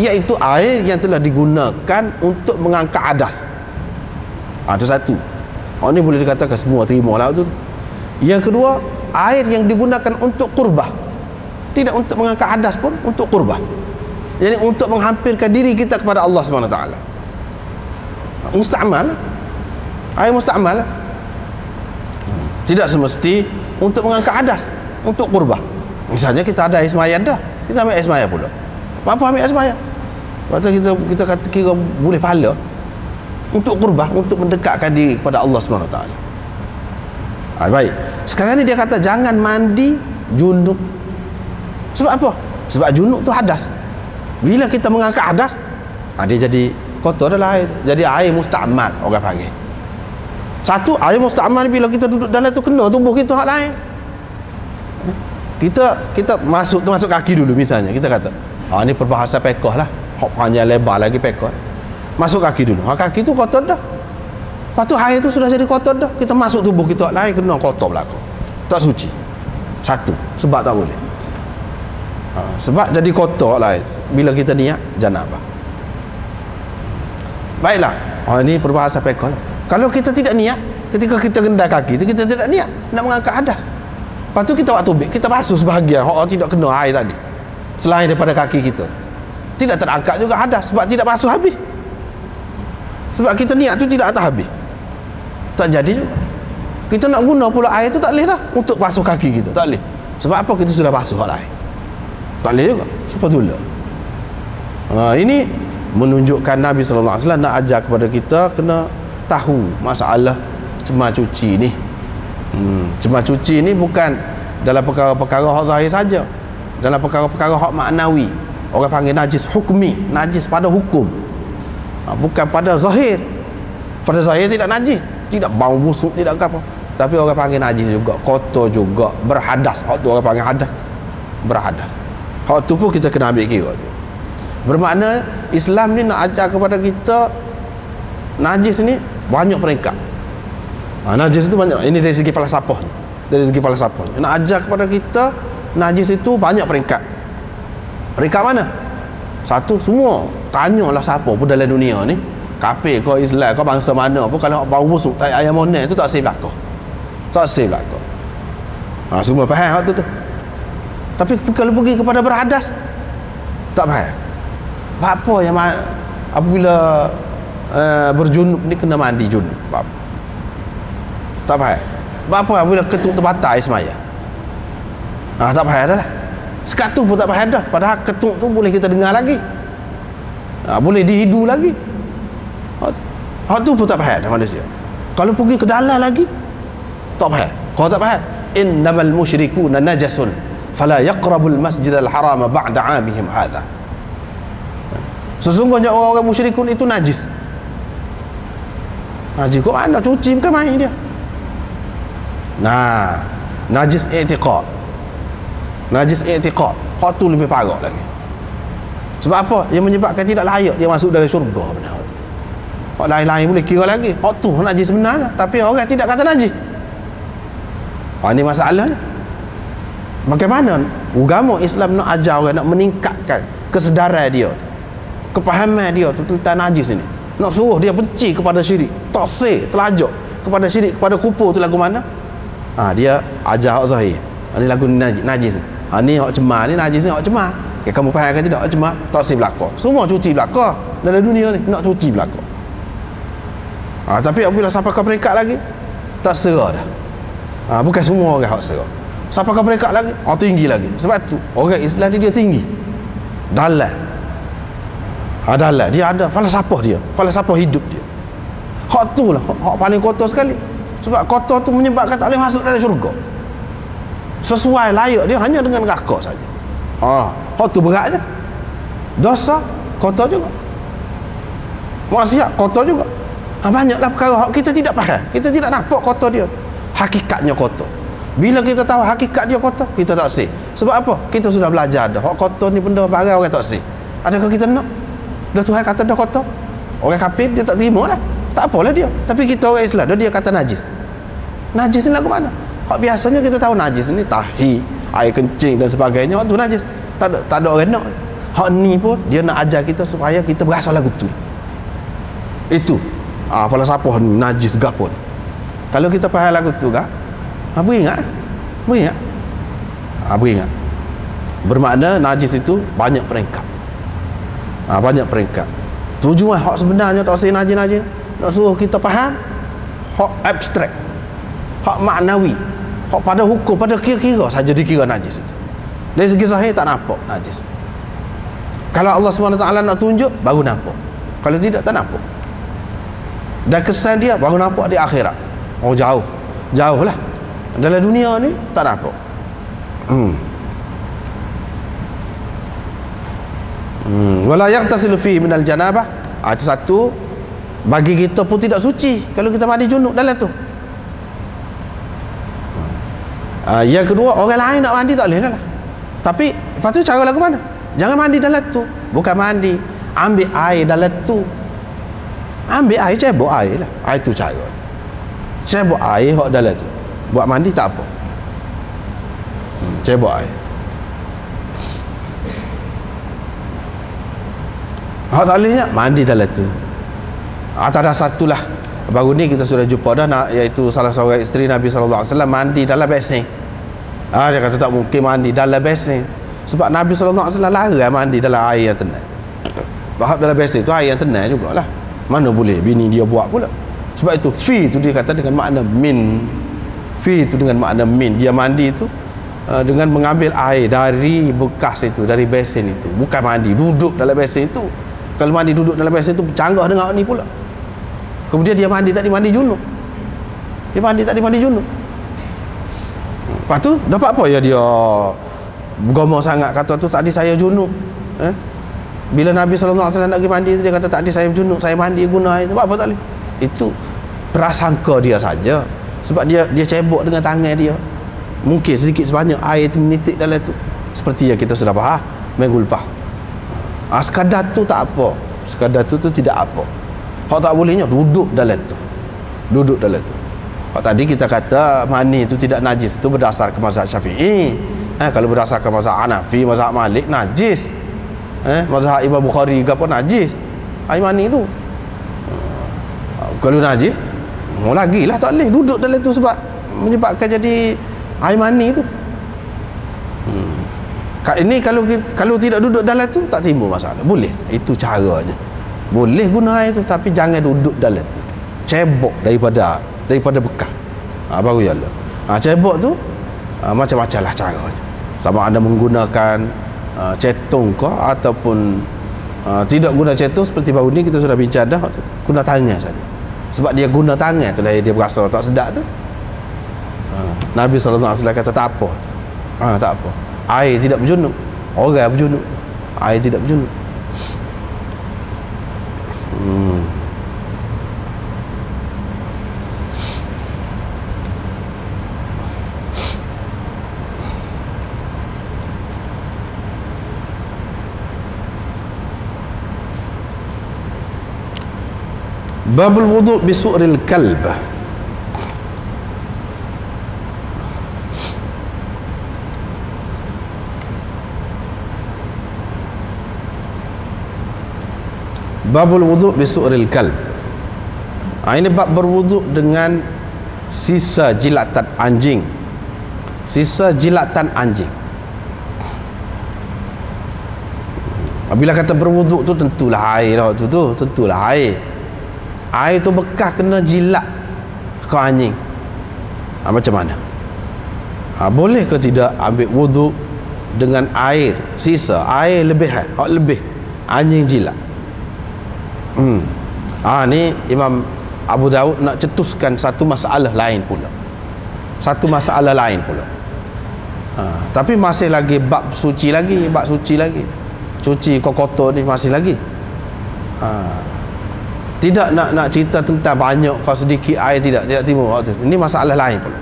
Iaitu air yang telah digunakan untuk mengangkat hadas. Itu satu. Ni boleh dikatakan semua terima lah tu. Yang kedua, air yang digunakan untuk qurbah, tidak untuk mengangkat hadas pun, untuk qurbah. Jadi untuk menghampirkan diri kita kepada Allah SWT. Musta'mal. Air musta'mal. Tidak semesti untuk mengangkat hadas, untuk qurbah. Misalnya kita ada air semaya dah, kita ambil air semaya pula. Apa ambil air semaya? Lepas kita kata kira boleh pahala untuk qurbah, untuk mendekatkan diri kepada Allah SWT. Baik. Sekarang ni dia kata jangan mandi junub. Sebab apa? Sebab junub tu hadas. Bila kita mengangkat hadas, dia jadi kotor dalam air. Jadi air musta'mal orang panggil. Satu, air musta'mal bila kita duduk dalam tu kena tubuh kita hak lain. Kita masuk kaki dulu misalnya. Kita kata, ni perbahasan pekoh lah. Hak panjang lebar lagi pekoh. Masuk kaki dulu. Kaki tu kotor dah. Lepas tu air tu sudah jadi kotor dah. Kita masuk tubuh kita hak lain kena kotor belakang. Tak suci. Satu, sebab tak boleh. Sebab jadi kotor hak lain bila kita niat janabah. Baiklah. Ini perbahasan pekoh lah. Kalau kita tidak niat, ketika kita rendam kaki tu kita tidak niat nak mengangkat hadas. Lepas tu kita waktu tubik, kita basuh sebahagian hak tidak kena air tadi. Selain daripada kaki kita. Tidak terangkat juga hadas sebab tidak basuh habis. Sebab kita niat tu tidak atas habis. Tak jadi juga. Kita nak guna pula air tu tak boleh dah untuk basuh kaki kita. Tak boleh. Sebab apa? Kita sudah basuh hak lain. Tak boleh juga. Sepatutnya. Ini menunjukkan Nabi SAW nak ajar kepada kita kena tahu masalah cemar cuci ni. Cemar cuci ni bukan dalam perkara-perkara hak zahir saja. Dalam perkara-perkara hak maknawi. Orang panggil najis hukmi, najis pada hukum. Bukan pada zahir. Pada zahir tidak najis, tidak bau busuk, tidak apa. Tapi orang panggil najis juga, kotor juga, berhadas. Hak tu orang panggil hadas. Berhadas. Hak tu pun kita kena ambil kira. Bermakna Islam ni nak ajar kepada kita najis ni banyak peringkat. Najis itu banyak. Ini dari segi falsafah. Dari segi falsafah. Nak ajar kepada kita najis itu banyak peringkat. Peringkat mana? Satu, semua tanyalah siapa pun dalam dunia ni, kafir kau, Islam kau, bangsa mana pun, kalau bau busuk tai ayam monek tu tak save belakang. Tak save belakang. Semua faham hak tu. Tapi kalau pergi kepada berhadas tak faham. Apa yang apabila berjunub ni kena mandi junub? Tak faham. Apa apabila ketuk terbatal semaya? Tak faham dah lah. Sekat tu pun tak faham dah. Padahal ketuk tu boleh kita dengar lagi. Boleh dihidu lagi. Hak tu pun tak faham dah manusia. Kalau pergi ke dalam lagi tak faham. Kau tak faham. Innamal musyrikuna najasun fala yaqrabul masjidal haram ba'da 'amihim hadha. Sesungguhnya orang-orang musyrikun itu najis. Najis kok anda cuci bukan main dia. Najis i'tiqad. Najis i'tiqad. Hak tu lebih parah lagi. Sebab apa? Yang menyebabkan tidak layak dia masuk dalam syurga benar. Hak lain-lain boleh kira lagi. Hak tu najis sebenarnya, tapi orang tidak kata najis. Ini masalahnya. Bagaimana agama Islam nak ajar orang, nak meningkatkan kesedaran dia, kepahaman dia tu tentang najis ini. Nak suruh dia benci kepada syirik, taksir, telajak kepada syirik, kepada kufur tu lagu mana? Dia ajar hak zahir. Ini lagu najis. Ni hak cemar, ni najis ni hak cemar. Kamu faham ke tidak? Hak cemar, taksir belaka. Semua cuci belaka dalam dunia ni, nak cuci belaka. Tapi apabila sampai ke peringkat lagi, tak serah dah. Bukan semua orang hak serah. Sampai ke peringkat lagi, tinggi lagi. Sebab tu orang Islam dia tinggi. Dalam. Dalam dia ada falsafah dia, falsafah hidup dia. Hak tu lah hak paling kotor sekali. Sebab kotor tu menyebabkan tak boleh masuk dalam syurga. Sesuai layak dia hanya dengan neraka saja. Hak tu berat je. Dosa kotor juga. Maksiat kotor juga. Banyaklah perkara hak kita tidak faham. Kita tidak nampak kotor dia. Hakikatnya kotor. Bila kita tahu hakikat dia kotor, kita tak sih. Sebab apa? Kita sudah belajar dah. Hak kotor ni benda barang orang tak sih. Adakah kita nak? Dah Tuhan kata dah kotor. Orang kafir dia tak terima lah. Tak apalah dia. Tapi kita orang Islam dia kata najis. Najis ni lagu mana? Hak biasanya kita tahu najis ni tahi, air kencing dan sebagainya. Hak tu najis. Tak ada orang nak. Hak ni pun dia nak ajar kita supaya kita berasa lagu tu. Itu. Falsafah ni najis gapun. Kalau kita faham lagu tu kan? Beringat. Beringat. Bermakna najis itu banyak peringkat. Banyak peringkat. Tujuan hak sebenarnya tak usah najis-najis. Nak suruh kita faham hak abstrak, hak maknawi, hak pada hukum, pada kira-kira saja dikira najis. Dari segi zahir tak nampak najis. Kalau Allah SWT nak tunjuk baru nampak. Kalau tidak tak nampak. Dan kesan dia baru nampak di akhirat. Jauh lah. Dalam dunia ni tak ada apa. Wala yaqtasilu fi minal janabah. Itu satu, bagi kita pun tidak suci kalau kita mandi junub dalam tu. Yang kedua, orang lain nak mandi tak boleh lah. Tapi lepas tu cara lagu mana? Jangan mandi dalam tu. Bukan mandi, ambil air dalam tu. Ambil air, cebok air lah. Itu cara. Cebok air hok dalam tu. Buat mandi tak apa. Cebok air. Hak tak bolehnya mandi dalam tu. Tak ada satulah. Baru ni kita sudah jumpa dah, iaitu salah seorang isteri Nabi SAW mandi dalam besin. Dia kata tak mungkin mandi dalam besin. Sebab Nabi SAW larang mandi dalam air yang tenang. Bahab dalam besin tu air yang tenang jugalah. Mana boleh bini dia buat pula. Sebab itu fi tu dia kata dengan makna min. Fi tu dengan makna min. Dia mandi tu dengan mengambil air dari bekas itu, dari besin itu. Bukan mandi duduk dalam besin itu. Kalau mandi duduk dalam besin itu canggah dengan ni pula. Kemudian dia mandi tak mandi junub. Dia mandi tak mandi junub. Lepas tu dapat apa ya dia bergomong sangat kata tu tadi saya junub. Bila Nabi SAW nak pergi mandi dia kata tadi saya junub, saya mandi guna air tu. Apa tak boleh? Itu prasangka dia saja. Sebab dia cebok dengan tangan dia. Mungkin sedikit sebanyak air itu menitik dalam tu. Seperti yang kita sudah faham minggu lepas. Sekadar tu tak apa. Sekadar tu tidak apa. Hak tak bolehnya duduk dalam tu. Duduk dalam tu. Hak tadi kita kata mani itu tidak najis, itu berdasarkan mazhab Syafi'i. Kalau berdasarkan mazhab Hanafi, mazhab Malik najis. Mazhab Imam Bukhari ke apa najis. Air mani tu. Kalau najis, mau lagi lah tak boleh duduk dalam tu sebab menyebabkan jadi air mani tu. Ini kalau tidak duduk dalam tu tak timbul masalah. Boleh. Itu caranya. Boleh guna air tu tapi jangan duduk dalam tu. Cebok daripada bekas. Baru jalan. Cebok tu macam-macam lah caranya. Sama ada menggunakan cetung ke ataupun tidak guna cetung, seperti baru ni kita sudah bincang dah, guna tangan saja. Sebab dia guna tangan tu lah dia berasa tak sedap tu. Nabi SAW kata tak apa. Tak apa. Air tidak berjunub. Orang berjunub. Air tidak berjunub. Babul wudu' bi su'ril kalb. Babul wudu' bi su'ril kalb. Ini bab berwuduk dengan sisa jilatan anjing. Sisa jilatan anjing. Bila kata berwuduk tu tentulah air lah tu, tentulah air. Air tu bekas kena jilat ke anjing. Macam mana? Boleh ke tidak ambil wuduk dengan air sisa, air lebihan, lebih anjing jilat? Ni Imam Abu Daud nak cetuskan satu masalah lain pula. Tapi masih lagi bab suci lagi, cuci kotor ni masih lagi. Tidak nak cerita tentang banyak kau sedikit air, tidak timbul waktu. Ini masalah lain pula.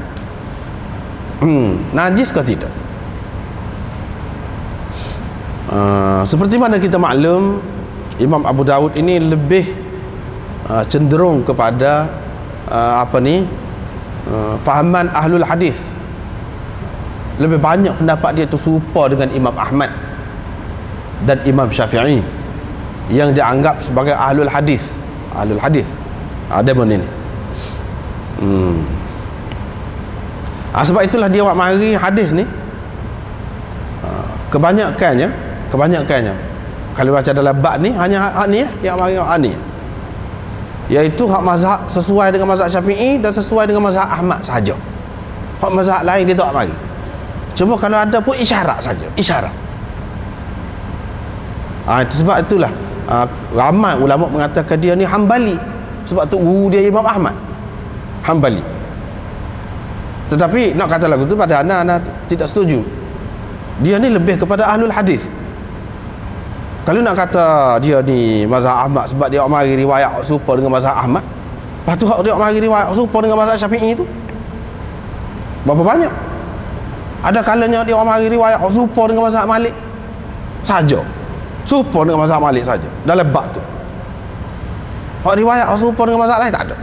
Najis ke tidak? Seperti mana kita maklum, Imam Abu Daud ini lebih cenderung kepada fahaman ahlul hadis. Lebih banyak pendapat dia tu serupa dengan Imam Ahmad dan Imam Syafi'i yang dianggap sebagai ahlul hadis. Ada pun ini. Sebab itulah dia buat mari hadis ni kebanyakannya kalau baca dalam bab ni hanya hak ni yang mari hak ni, iaitu hak mazhab sesuai dengan mazhab Syafi'i dan sesuai dengan mazhab Ahmad saja. Hak mazhab lain dia tak mari. Cuma kalau ada pun isyarat saja, isyarat. Sebab itulah ramai ulama mengatakan dia ni Hambali. Sebab tu guru dia Imam Ahmad Hambali. Tetapi nak kata lagu tu pada ana tidak setuju. Dia ni lebih kepada ahlul hadis. Kalau nak kata dia ni mazhab Ahmad sebab dia mari riwayat serupa dengan mazhab Ahmad, lepas tu dia mari riwayat serupa dengan mazhab Syafi'i tu berapa banyak? Ada kalanya dia mari riwayat serupa dengan mazhab Malik saja. Serupa dengan mazhab Malik saja dalam bab tu. Hak riwayat serupa dengan mazhab lain tak ada.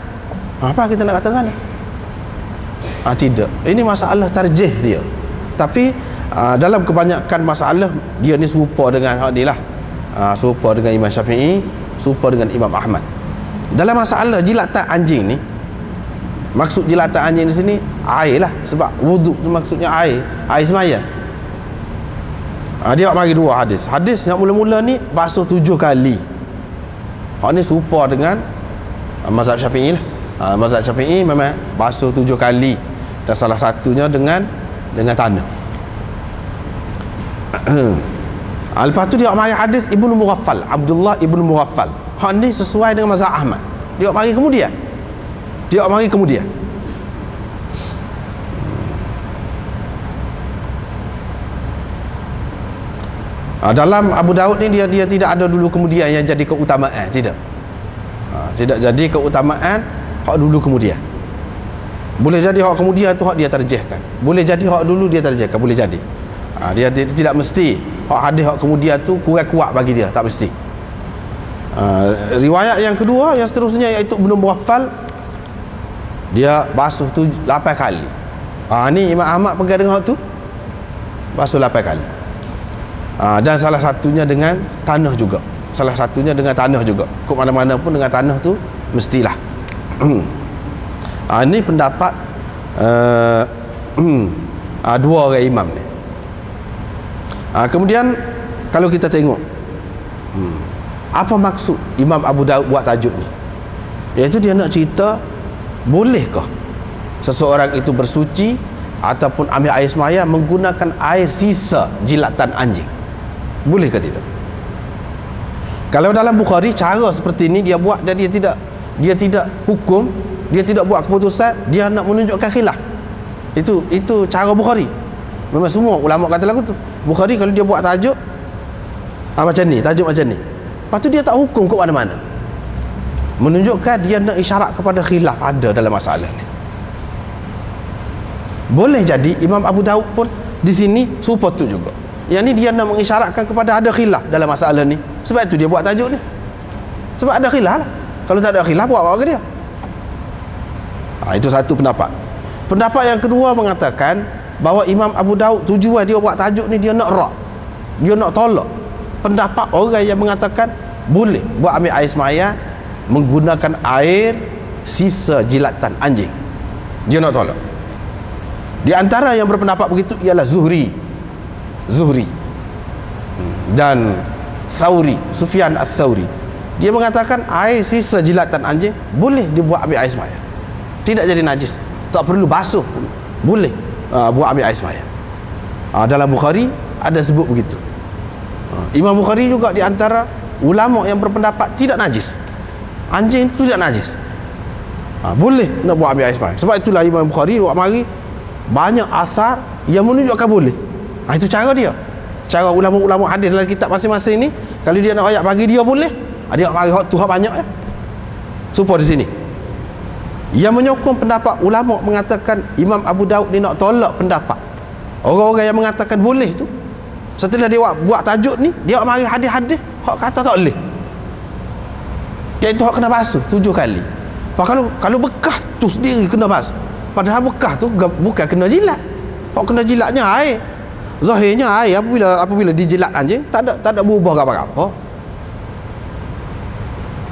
Apa kita nak katakan? Tidak. Ini masalah tarjih dia. Tapi dalam kebanyakan masalah dia ni serupa dengan hak ni lah. Serupa dengan Imam Syafi'i, serupa dengan Imam Ahmad. Dalam masalah jilatan anjing ni, maksud jilatan anjing di sini air lah, sebab wuduk tu maksudnya air semaya. Dia mari dua hadis. Hadis yang mula-mula ni basuh 7 kali. Hak ni serupa dengan mazhab Syafi'i lah. Mazhab Syafi'i memang basuh 7 kali, dan salah satunya dengan tanah. Lepas tu dia mari hadis Ibnu Mughaffal, Abdullah Ibnu Mughaffal. Hak ni sesuai dengan mazhab Ahmad. Dia mari kemudian. Dalam Abu Daud ni dia tidak ada dulu kemudian yang jadi keutamaan, tidak. Tidak jadi keutamaan hak dulu kemudian. Boleh jadi hak kemudian tu hak dia tarjihkan. Boleh jadi hak dulu dia tarjihkan, boleh jadi. Dia tidak mesti hak hadis hak kemudian tu kurang kuat bagi dia, tak mesti. Riwayat yang kedua yang seterusnya iaitu Ibnu Mughaffal, dia basuh 8 kali. Ni Imam Ahmad pegang dengan hak tu basuh 8 kali. Dan salah satunya dengan tanah juga. Kok mana-mana pun dengan tanah tu mestilah. Ini pendapat dua orang imam ni. Kemudian kalau kita tengok apa maksud Imam Abu Daud buat tajuk ni, iaitu dia nak cerita bolehkah seseorang itu bersuci ataupun ambil air semaya menggunakan air sisa jilatan anjing. Boleh ke tidak? Kalau dalam Bukhari cara seperti ini dia buat, dan dia tidak hukum, dia tidak buat keputusan, dia nak menunjukkan khilaf. Itu cara Bukhari. Memang semua ulama kata lagu tu. Bukhari kalau dia buat tajuk macam ni, tajuk macam ni, lepas tu dia tak hukum ke mana-mana, menunjukkan dia nak isyarat kepada khilaf ada dalam masalah ni. Boleh jadi Imam Abu Daud pun di sini serupa tu juga. Yang ni dia nak mengisyaratkan kepada ada khilaf dalam masalah ni. Sebab itu dia buat tajuk ni. Sebab ada khilaf lah. Kalau tak ada khilaf, buat apa ke dia? Itu satu pendapat. Pendapat yang kedua mengatakan bahawa Imam Abu Daud tujuan dia buat tajuk ni dia nak rak, dia nak tolak pendapat orang yang mengatakan boleh buat ambil air semaya menggunakan air sisa jilatan anjing. Dia nak tolak. Di antara yang berpendapat begitu ialah Zuhri dan Thawri, Sufyan Ats-Tsauri. Dia mengatakan air sisa jilatan anjing boleh dibuat ambil air semaya, tidak jadi najis, tak perlu basuh pun boleh buat ambil air semaya. Dalam Bukhari ada sebut begitu. Imam Bukhari juga di antara ulama yang berpendapat tidak najis, anjing itu tidak najis, boleh nak buat ambil air semaya. Sebab itulah Imam Bukhari buat mari banyak asar yang menunjukkan boleh. Itu cara dia, cara ulama-ulama hadis dalam kitab masing-masing ni. Kalau dia nak ayat bagi dia boleh, dia mari hak tu hak banyak ya. Supaya di sini yang menyokong pendapat ulama mengatakan Imam Abu Daud ni nak tolak pendapat orang-orang yang mengatakan boleh tu. Setelah dia buat tajuk ni, dia mari hadis-hadis hak kata tak boleh, iaitu hak kena basuh 7 kali. Kalau bekas tu sendiri kena basuh, padahal bekas tu bukan kena jilat. Hak kena jilatnya air, zahirnya air. Apabila dijilat anjing tak ada berubah apa-apa.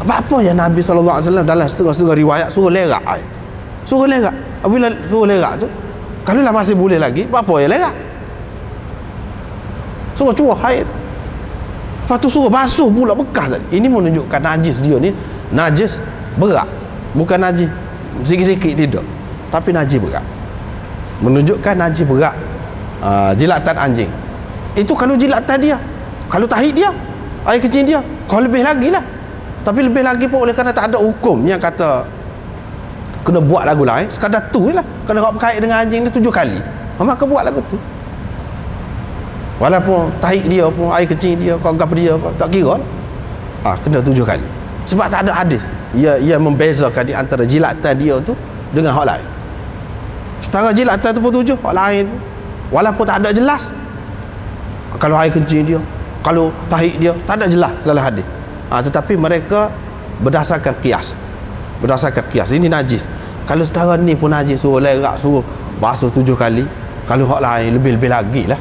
Apa yang Nabi SAW dalam setengah-setengah riwayat suruh lerak air, suruh lerak. Apabila suruh lerak tu, kalau lah masih boleh lagi, apa yang lerak, suruh curah air, lepas tu suruh basuh pula bekas tadi. Ini menunjukkan najis dia ni najis berat, bukan najis sikit-sikit, tidak, tapi najis berat. Menunjukkan najis berat jilatan anjing. Itu kalau jilatan dia, kalau tahid dia, air kecil dia, kalau lebih lagi lah. Tapi lebih lagi pun oleh kerana tak ada hukum yang kata kena buat lagu lain, sekadar tu je lah. Kena hak berkait dengan anjing ni 7 kali, maka buat lagu tu. Walaupun tahi dia pun, air kecil dia, kau gap dia, kau tak kira lah. Kena 7 kali. Sebab tak ada hadis. Ia membezakan di antara jilatan dia tu dengan hak lain. Setara jilatan tu pun 7, hak lain walaupun tak ada jelas. Kalau air kencing dia, kalau tahi dia, tak ada jelas dalam hadis. Tetapi mereka berdasarkan qiyas. Berdasarkan qiyas, ini najis. Kalau setara ni pun najis, suruh lerak, suruh basuh 7 kali. Kalau hak lain lebih-lebih lagi lah.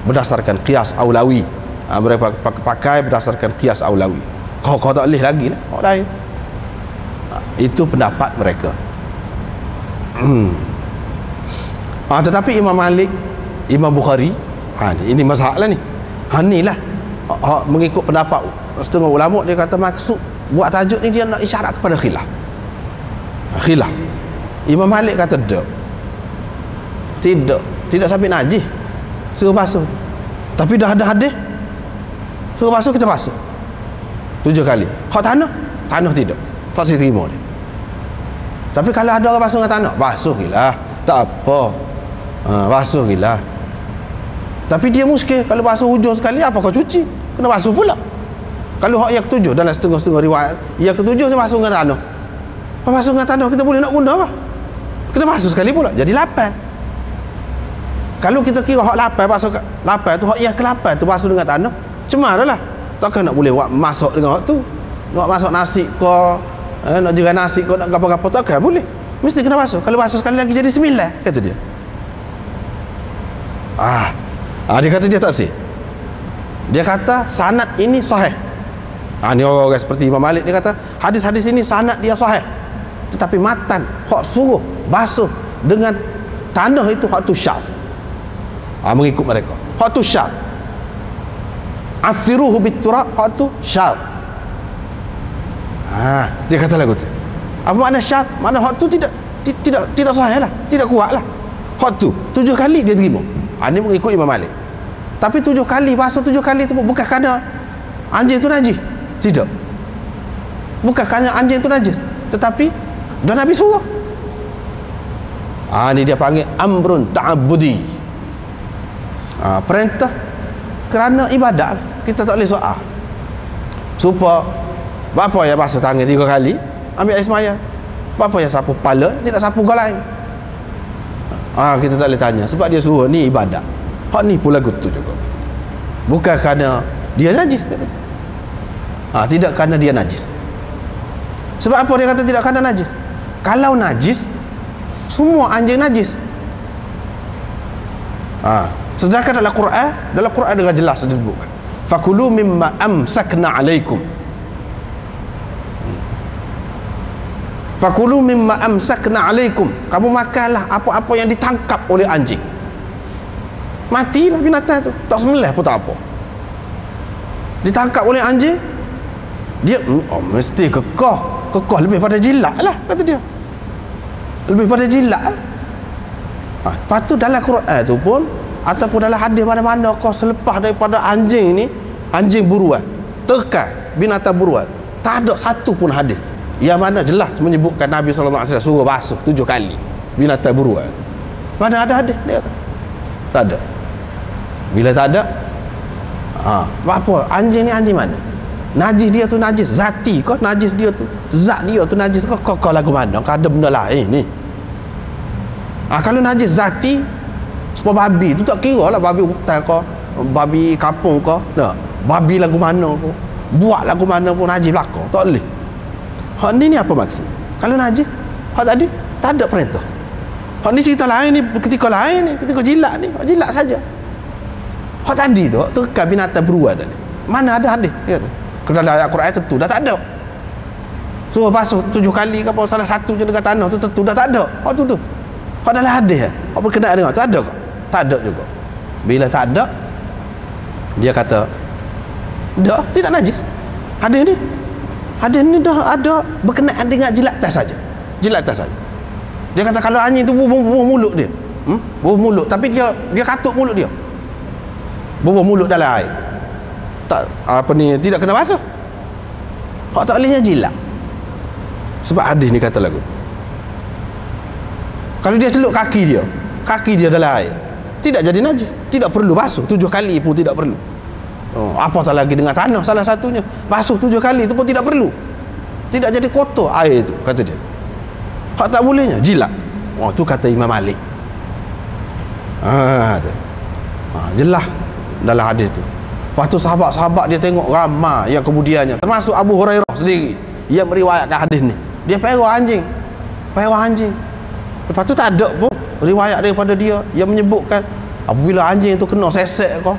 Berdasarkan qiyas aulawi. Mereka pakai berdasarkan qiyas aulawi. Kau tak boleh lagi lah hak lain. Itu pendapat mereka. Tetapi Imam Malik, Imam Bukhari, ini mazhab lah ni. Ni lah mengikut pendapat setengah ulama, dia kata maksud buat tajuk ni dia nak isyarat kepada khilaf. Khilaf. Imam Malik kata tidak sampai najis suruh basuh. Tapi dah ada hadis suruh basuh, kita basuh 7 kali. Hak tanah tidak, tak saya terima dia. Tapi kalau ada orang basuh dengan tanah, basuh gila, tak apa. Basuh gila. Tapi dia muskil, kalau basuh hujung sekali, apa kau cuci? Kena basuh pula. Kalau hak yang ketujuh, dalam setengah-setengah riwayat, yang ketujuh dia basuh dengan tanah. Basuh dengan tanah kita boleh nak guna kah? Kena basuh sekali pula, jadi 8. Kalau kita kira hak 8 basuh 8 tu, hak yang ke-8 tu basuh dengan tanah, cemaralah. Takkan nak boleh buat masak dengan hak tu. Nak masak nasi ke, nak jerah nasi ke, nak apa-apa, takkan boleh. Mesti kena basuh. Kalau basuh sekali lagi jadi 9, kata dia. Dia kata dia tak sih. Dia kata sanad ini sahih. Ni orang-orang seperti Imam Malik, dia kata hadis-hadis ini sanad dia sahih. Tetapi matan hak suruh basuh dengan tanah itu hak tu syadz. Mengikut mereka. Hak tu syadz. Afiruhu biturab, hak tu syadz. Dia kata lagu tu. Apa makna syadz? Makna hak tu tidak sahih lah, tidak kuat lah. Hak tu 7 kali dia terima. Ini mengikut Imam Malik. Tapi 7 kali basuh 7 kali tu bukan kerana anjing tu najis. Tidak. Bukan kerana anjing tu najis, tetapi dah Nabi suruh. Ni dia panggil amrun ta'abbudi. Perintah kerana ibadat. Kita tak boleh soal. Supaya bapa ya basuh tangan 3 kali, ambil air semaya. Bapa ya sapu kepala, tidak sapu galai. Kita tak boleh tanya sebab dia suruh, ni ibadat. Hak ni pula gitu juga. Bukan kerana dia najis. Tidak kerana dia najis. Sebab apa dia kata tidak kerana najis? Kalau najis, semua anjing najis. Sedangkan dalam Quran dengan jelas disebutkan, fakulu mimma amsakna alaikum. Fakulu mimma amsakna alaikum. Kamu makanlah apa-apa yang ditangkap oleh anjing. Matilah binatang tu, tak sembelih pun tak apa. Ditangkap oleh anjing, dia mesti kekeh lebih pada jilat lah, kata dia. Lebih pada jilat lah. Lepas tu dalam Quran tu pun, ataupun dalam hadis mana-mana kau selepas daripada anjing ni, anjing buruan, tekan binatang buruan, tak ada satu pun hadis yang mana jelas menyebutkan Nabi SAW suruh basuh 7 kali binatang buruan. Mana ada hadis dia kata? Tak ada. Bila tak ada, apa anjing ni anjing mana? Najis dia tu najis zati kau, najis dia tu zat dia tu najis kau lagu mana? Kau ada benda lain ni. Kalau najis zati, sebab babi tu tak kira lah, babi hutan kau, babi kampung kau, babi lagu mana pun, buat lagu mana pun najis belakang, tak boleh. Hak ni apa maksud? Kalau najis, hak tadi tak ada perintah. Hak ni cerita lain ni, ketika lain ni, ketika jilat ni, hak jilat saja. Hak tadi tu, tekan binatang beruang tadi, mana ada hadis? Dia kata, kalau dalam ayat Quran tentu dah tak ada. Suruh basuh 7 kali ke apa, salah satu je dengan tanah tu tentu dah tak ada. Hak tu. Hak dalam hadis, hak berkenaan dengan tu ada ke? Tak ada juga. Bila tak ada, dia kata dah tidak najis. Hadis ni dah ada berkenaan dengan jilatan saja. Jilatan saja. Dia kata kalau anjing tu bubuh mulut dia, bubuh mulut, tapi dia katuk mulut dia, bubuh mulut dalam air, tak tidak kena basuh. Hak tak bolehnya jilat. Sebab hadis ni kata lagu. Kalau dia celup kaki dia dalam air, tidak jadi najis, tidak perlu basuh 7 kali pun tidak perlu. Apatah lagi dengan tanah salah satunya, basuh 7 kali itu pun tidak perlu, tidak jadi kotor air itu, kata dia. Hak tak bolehnya jilat. Tu kata Imam Malik. Jelas dalam hadis tu. Lepas tu sahabat-sahabat dia tengok ramai yang kemudiannya, termasuk Abu Hurairah sendiri yang meriwayatkan hadis ni. Dia perah anjing. Lepas tu tak ada pun riwayat daripada dia yang menyebutkan apabila anjing itu kena sesek kau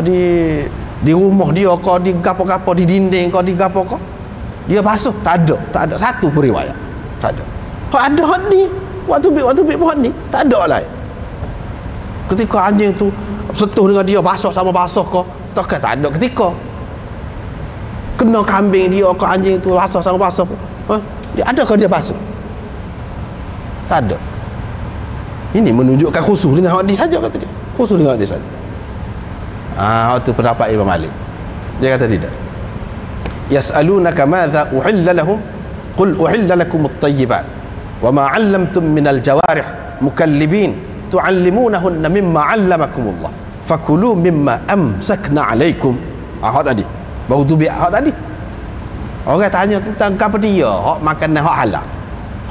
di rumah dia kau, di gapo-gapo, di dinding kau, di gapo kau, dia basuh. Tak ada satu pun riwayat. Tak ada. Ada hak ni waktu pun ni tak ada lain. Ketika anjing tu sentuh dengan dia, basuh sama basuh kau, tak ada ketika kena kambing dia kau, anjing tu basuh sama basuh. Dia adakah dia basuh? Tak ada. Ini menunjukkan khusus dengan hak ni saja, kata dia. Khusus dengan hak ni saja. Itu pendapat Imam Malik. Dia kata tidak. Yas'alunaka madza uhilla lahum qul uhilla lakum at-tayyibat wa ma 'allamtum minal jawarih mukallibin tu'allimunahunna mimma 'allamakumullah fakulu mimma amsakna 'alaikum. Hak tadi. Baru tu biar hak tadi. Orang tanya tentang apa dia, hak makanan hak halal.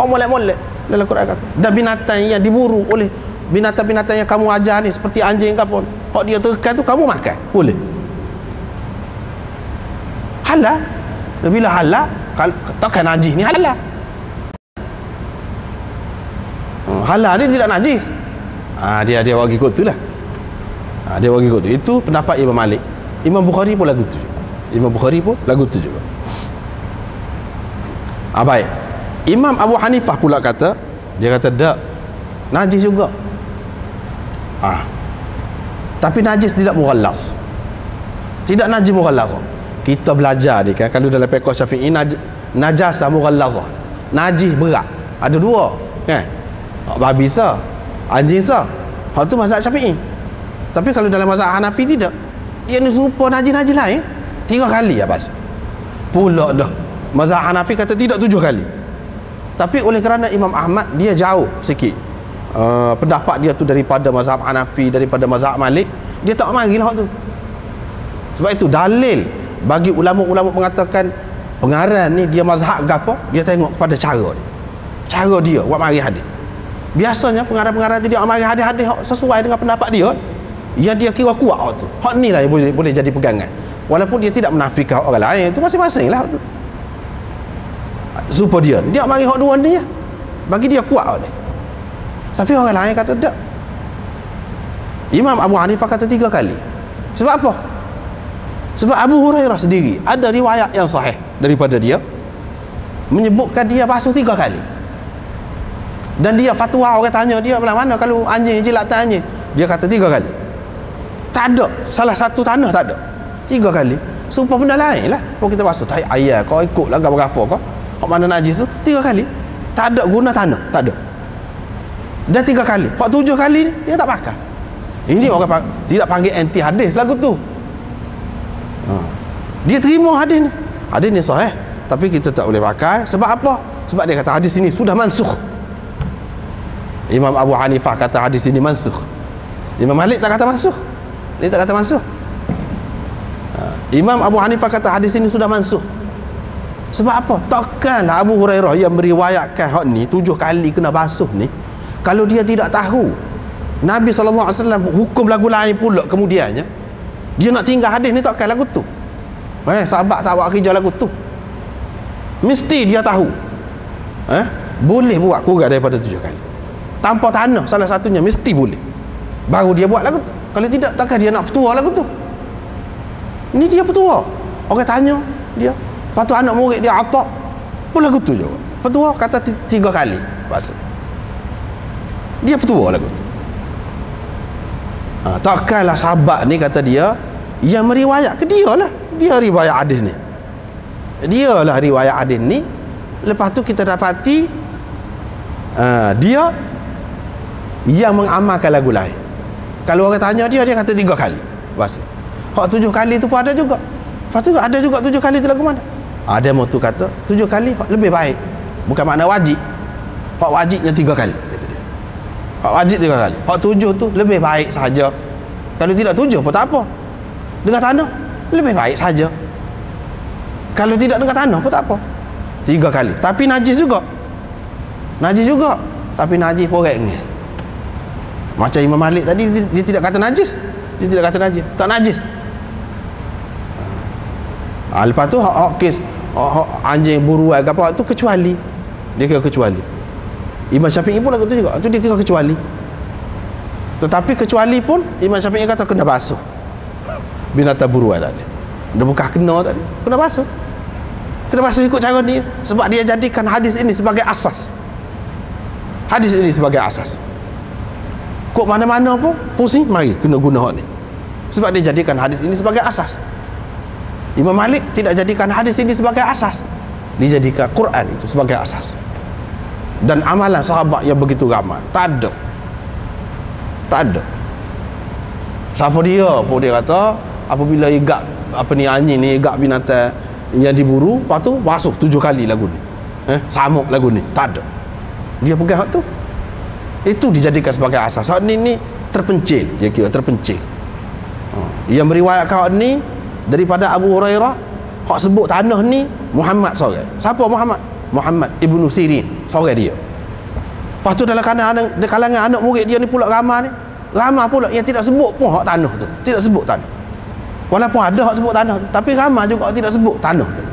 Hak molek-molek dalam Quran kata. Dan binatang yang diburu oleh binatang-binatang yang kamu ajar ni seperti anjing ke apa, hak dia terkan tu kamu makan, boleh. Halal. Bila halal, takkan najis ni halal. Halal ni tidak najis. Dia bagi ikut tu lah. Dia bagi ikut tu. Itu pendapat Imam Malik. Imam Bukhari pun lagu tu juga. Baik. Imam Abu Hanifah pula kata, dia kata tak, najis juga. Tapi najis tidak mughallas. Tidak najis mughallas. Kita belajar ni kan, kalau dalam fiqh Syafi'i najasah mughallasah. Najis berat. Ada dua, kan? Babi sah, anjing sah. Hak tu mazhab Syafi'i. Tapi kalau dalam mazhab Hanafi tidak. Dia ni serupa najis-najis lain 3 kali basuh. Pula dah. Mazhab Hanafi kata tidak 7 kali. Tapi oleh kerana Imam Ahmad dia jauh sikit pendapat dia tu daripada mazhab Hanafi, daripada mazhab Malik, dia tak marilah tu. Sebab itu dalil bagi ulama-ulama mengatakan pengarang ni dia mazhab gapo, dia tengok kepada cara dia buat mari hadis. Biasanya pengarang-pengarang tu dia mari hadis-hadis sesuai dengan pendapat dia yang dia kira kuat tu. Hak ni lah yang boleh jadi pegangan. Walaupun dia tidak menafikan orang lain, itu masing-masing lah tu. Supaya dia mari hak dua ni ya. Bagi dia kuat ni. Tapi orang lain kata tak. Imam Abu Hanifah kata 3 kali. Sebab apa? Sebab Abu Hurairah sendiri ada riwayat yang sahih daripada dia menyebutkan dia basuh 3 kali. Dan dia fatwa, orang tanya dia mana kalau anjing jilatan anjing, dia kata 3 kali. Tak ada salah satu tanah, tak ada 3 kali. Sumpah benda lain lah. Kalau kita basuh ayat kau ikutlah berapa kau hak mana najis tu 3 kali. Tak ada guna tanah, tak ada. Dan 3 kali. Hak 7 kali ni dia tak pakai. Ini orang tidak panggil anti hadis lagu tu. Dia terima hadis ni. Hadis ni sahih, tapi kita tak boleh pakai. Sebab apa? Sebab dia kata hadis ini sudah mansukh. Imam Abu Hanifah kata hadis ini mansukh. Imam Malik tak kata mansukh. Dia tak kata mansukh. Imam Abu Hanifah kata hadis ini sudah mansukh. Sebab apa? Takkanlah Abu Hurairah yang meriwayatkan hak ni 7 kali kena basuh ni, kalau dia tidak tahu Nabi SAW hukum lagu lain pula kemudiannya, dia nak tinggal hadis ni takkan lagu tu. Sahabat tak buat kerja lagu tu. Mesti dia tahu boleh buat kurang daripada 7 kali. Tanpa tanah salah satunya mesti boleh. Baru dia buat lagu tu. Kalau tidak, takkan dia nak petua lagu tu. Ini dia petua. Orang tanya dia. Lepas tu anak murid dia Atta pun lagu tu juga. Petua kata 3 kali bahasa. Dia petua lagu tu. Takkanlah sahabat ni kata dia yang meriwayat ke dia lah. Dia riwayat hadis ni. Dia lah riwayat hadis ni. Lepas tu kita dapati dia yang mengamalkan lagu lain. Kalau orang tanya dia kata 3 kali bahasa. Hak 7 kali tu pun ada juga. Lepas tu ada juga 7 kali tu lagu mana? Ada mau tu kata 7 kali lebih baik. Bukan makna wajib. Hak wajibnya 3 kali kata dia. Hak wajib 3 kali. Hak 7 tu lebih baik saja. Kalau tidak 7 pun tak apa. Dengan tanah lebih baik saja. Kalau tidak dengan tanah pun tak apa. 3 kali. Tapi najis juga. Najis juga. Tapi najis porengnya. Macam Imam Malik tadi, dia tidak kata najis. Dia tidak kata najis. Tak najis. Lepas tu hak kes anjing buruan ke apa tu kecuali. Dia kira kecuali. Imam Syafi'i pun lagu tu juga. Tu dia kira kecuali. Tetapi kecuali pun Imam Syafi'i kata kena basuh. Binatang buruan tadi. Dia bukan kena tadi. Kena basuh. Kena basuh ikut cara ni. Sebab dia jadikan hadis ini sebagai asas. Hadis ini sebagai asas. Kok mana-mana pun pusing, mari kena guna hak ni. Sebab dia jadikan hadis ini sebagai asas. Imam Malik tidak jadikan hadis ini sebagai asas. Dia jadikan Quran itu sebagai asas. Dan amalan sahabat yang begitu ramai. Tak ada. Tak ada. Siapa dia pun dia kata apabila igak apa ni anjing ni igak binatang yang diburu, lepas tu basuh 7 kali lagu ni. Samuk lagu ni. Tak ada. Dia pegang hak tu. Itu dijadikan sebagai asas. Hak ni terpencil. Dia kira terpencil. Yang meriwayatkan hak ni daripada Abu Hurairah, hak sebut tanah ni Muhammad seorang. Siapa Muhammad? Muhammad Ibnu Sirin seorang dia. Lepas tu dalam kalangan anak murid dia ni pula ramai ni. Ramai pula yang tidak sebut pun hak tanah tu. Tidak sebut tanah. Walaupun ada hak sebut tanah tu, tapi ramai juga tidak sebut tanah tu.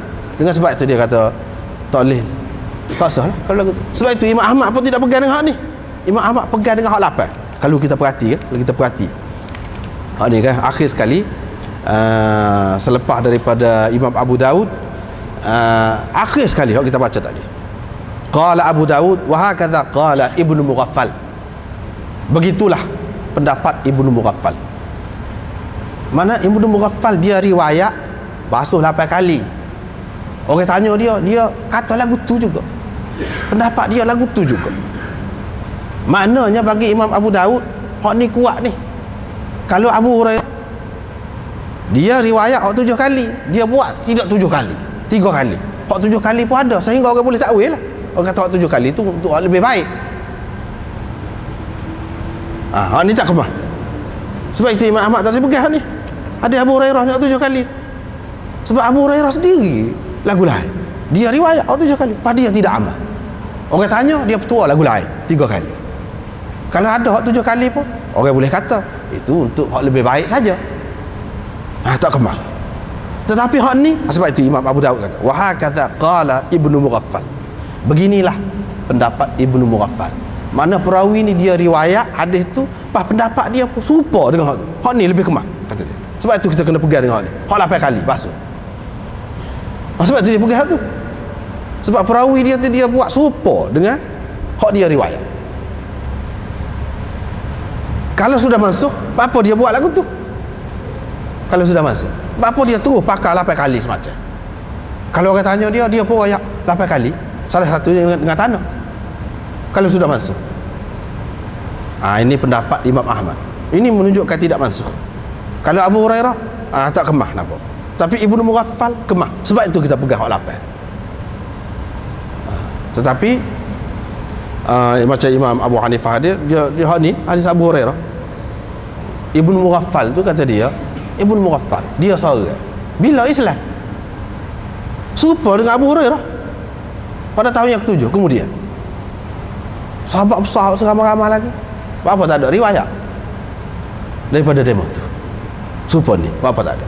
Dengan sebab itu dia kata tak boleh. Tak sah lah kalau lagu tu. Sebab itu Imam Ahmad pun tidak pegang dengan hak ni. Imam Ahmad pegang dengan hak 8. Kalau kita perhati kan, kalau kita perhati hak ni kan akhir sekali selepas daripada Imam Abu Daud, akhir sekali hak kita baca tadi. Qala Abu Daud wa hakadha qala Ibnu Mughaffal. Begitulah pendapat Ibnu Mughaffal. Mana Ibnu Mughaffal dia riwayat basuh 8 kali. Orang tanya dia kata lagu tu juga. Pendapat dia lagu tu juga. Maknanya bagi Imam Abu Daud hak ni kuat ni. Kalau Abu Hurairah dia riwayat hak 7 kali, dia buat tidak 7 kali, 3 kali. Hak 7 kali pun ada, sehingga orang boleh takwil lah. Orang kata hak 7 kali tu untuk hak lebih baik. Hak ni tak kemah. Sebab itu Imam Ahmad tak pegang ni. Ada Abu Hurairah ni hak 7 kali. Sebab Abu Hurairah sendiri lagu lain. Dia riwayat hak 7 kali, pada dia tidak amal. Orang tanya, dia petua lagu lain 3 kali. Kalau ada hak 7 kali pun orang boleh kata itu untuk hak lebih baik saja. Tak kemal. Tetapi hak ni, sebab itu Imam Abu Daud kata wa hakadha qala Ibnu Mughaffal. Beginilah pendapat Ibnu Mughaffal. Mana perawi ni dia riwayat hadis tu, pas pendapat dia pun serupa dengan hak tu. Hak ni lebih kemal kata dia. Sebab itu kita kena pegang dengan hak ni. Hak 8 kali basuh. Sebab itu dia pegang hak tu. Sebab perawi dia tu dia buat serupa dengan hak dia riwayat. Kalau sudah masuk, apa dia buat lagu tu? Kalau sudah masuk, apa dia terus pakai 8 kali semacam. Kalau orang tanya dia pun royak 8 kali. Salah satunya dengan tanah. Kalau sudah masuk. Ini pendapat Imam Ahmad. Ini menunjukkan tidak masuk. Kalau Abu Hurairah tak kemah nampak. Tapi Ibnu Mughaffal kemah. Sebab itu kita pegang hak 8. Tetapi macam Imam Abu Hanifah dia hak ni hadis Abu Hurairah. Ibnu Mughaffal tu kata dia, Ibnu Mughaffal dia seorang bila Islam serupa dengan Abu Hurairah pada tahun yang ke-7 kemudian. Sahabat besar seramai-ramai lagi. Apa tak ada riwayat daripada demo tu. Serupa ni, apa tak ada.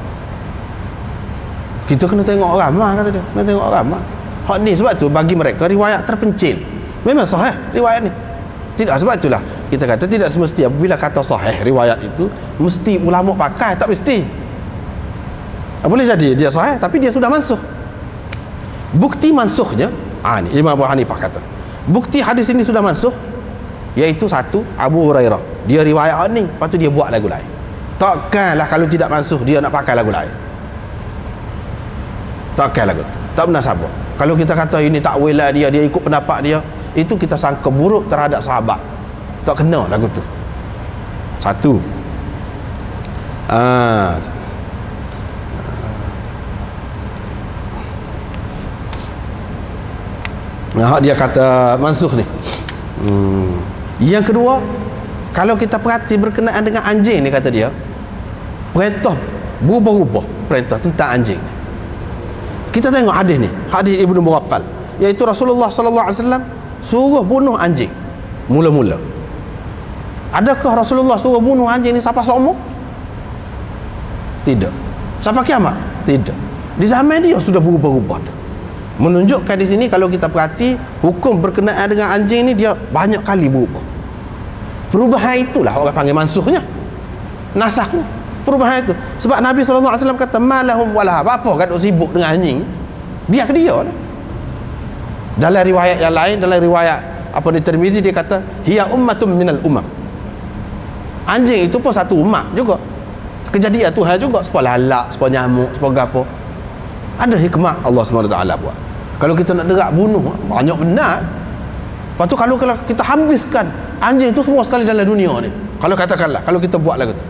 Kita kena tengok ramai kata dia. Kena tengok ramai. Hak ni sebab tu bagi mereka riwayat terpencil. Memang sahih riwayat ni. Tidak, sebab itulah kita kata tidak semesti apabila kata sahih riwayat itu mesti ulama pakai, tak mesti. Boleh jadi dia sahih tapi dia sudah mansuh. Bukti mansuhnya ni Imam Abu Hanifah kata. Bukti hadis ini sudah mansuh iaitu satu Abu Hurairah. Dia riwayat ni, lepas tu dia buat lagu lain. Takkanlah kalau tidak mansuh dia nak pakai lagu lain. Takkan lagu tu. Tak benar sahabat. Kalau kita kata ini takwil lah dia ikut pendapat dia, itu kita sangka buruk terhadap sahabat. Tak kena lagu tu. Satu. Dia kata mansuh ni. Yang kedua, Kalau kita perhati berkenaan dengan anjing ni, kata dia, perintah berubah-ubah perintah tentang anjing. Kita tengok hadis ni, hadis Ibnu Mughaffal, iaitu Rasulullah sallallahu alaihi wasallam suruh bunuh anjing mula-mula. Adakah Rasulullah suruh bunuh anjing ni sampai seumur? Tidak. Sampai kiamat? Tidak. Di zaman dia sudah berubah-ubah. Menunjukkan di sini kalau kita perhati hukum berkenaan dengan anjing ni dia banyak kali berubah. Perubahan itulah orang panggil mansukhnya, nasakhnya, perubahan itu. Sebab Nabi SAW kata malahum walaha, apa kan duk sibuk dengan anjing, biar ke dia lah. Dalam riwayat yang lain, dalam riwayat apa di Tirmizi, dia kata hiya ummatun minal umam, anjing itu pun satu umat juga, kejadian Tuhan juga, supaya lalak, supaya nyamuk, supaya apa. Ada hikmah Allah SWT buat. Kalau kita nak derak bunuh, banyak benar. Lepas tu kalau kita habiskan anjing itu semua sekali dalam dunia ni, kalau katakanlah, kalau kita buat lagu tu,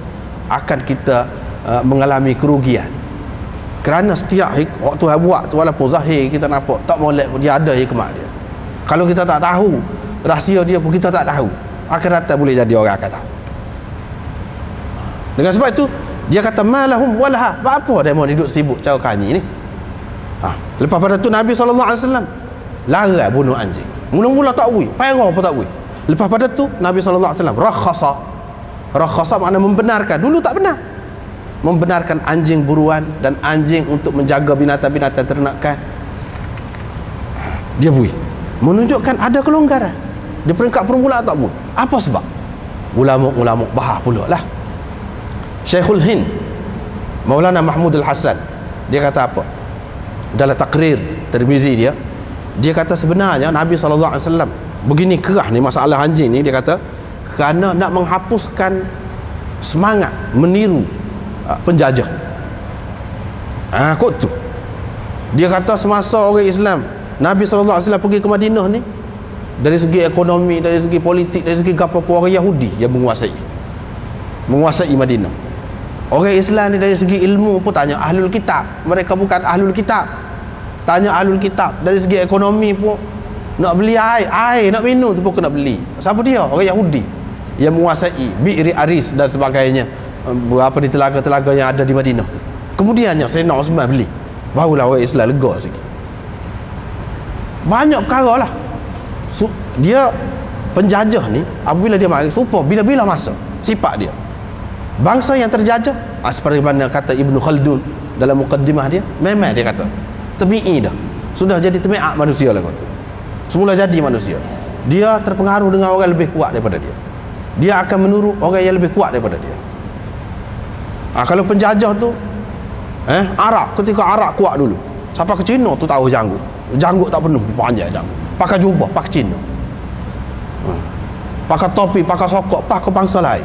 akan kita mengalami kerugian. Kerana setiap waktu Tuhan buat tu, walaupun zahir kita nampak tak molek, dia ada hikmah dia. Kalau kita tak tahu rahsia dia pun, kita tak tahu, akan datang boleh jadi orang akan tahu. Dengan sebab itu dia kata malahum walaha, apa dia mau duduk sibuk cara kanyi ni. Lepas pada tu Nabi SAW larang bunuh anjing. Mula-mula tak boleh, perah pun tak boleh. Lepas pada tu Nabi SAW rakhasa makna membenarkan. Dulu tak benar, membenarkan anjing buruan dan anjing untuk menjaga binatang-binatang ternakan, dia boleh. Menunjukkan ada kelonggaran. Di peringkat permulaan tak boleh. Apa sebab? Ulama-ulama bahas pula lah. Syekhul Hind Maulana Mahmud Al-Hasan, dia kata apa dalam takrir Tirmizi dia kata sebenarnya Nabi SAW begini kerah ni masalah anjing ni, dia kata kerana nak menghapuskan semangat meniru penjajah. Kot tu dia kata semasa orang Islam, Nabi SAW pergi ke Madinah ni, dari segi ekonomi, dari segi politik, dari segi apa-apa, orang Yahudi yang menguasai Madinah. Orang Islam ni dari segi ilmu pun tanya ahlul kitab, mereka bukan ahlul kitab, tanya ahlul kitab. Dari segi ekonomi pun nak beli air nak minum tu pun kena beli. Siapa dia? Orang Yahudi yang menguasai Bi'ri Aris dan sebagainya, apa di telaga-telaga yang ada di Madinah tu. Kemudiannya Sayyidina Osman beli, barulah orang Islam lega sikit. Banyak perkara lah. Dia penjajah ni apabila dia mari supaya bila-bila masa sifat dia, bangsa yang terjajah, seperti mana kata Ibnu Khaldun dalam mukaddimah dia, memang dia kata tabi'i dah, sudah jadi tabiat manusia lah kata. Semula jadi manusia, dia terpengaruh dengan orang lebih kuat daripada dia, dia akan menurut orang yang lebih kuat daripada dia. Kalau penjajah tu Arab, ketika Arab kuat dulu, sampai ke Cina tu tahu janggut tak penuh, panjang janggut, pakai jubah, pakai Cina, pakai topi, pakai sokok, pakai bangsa lain.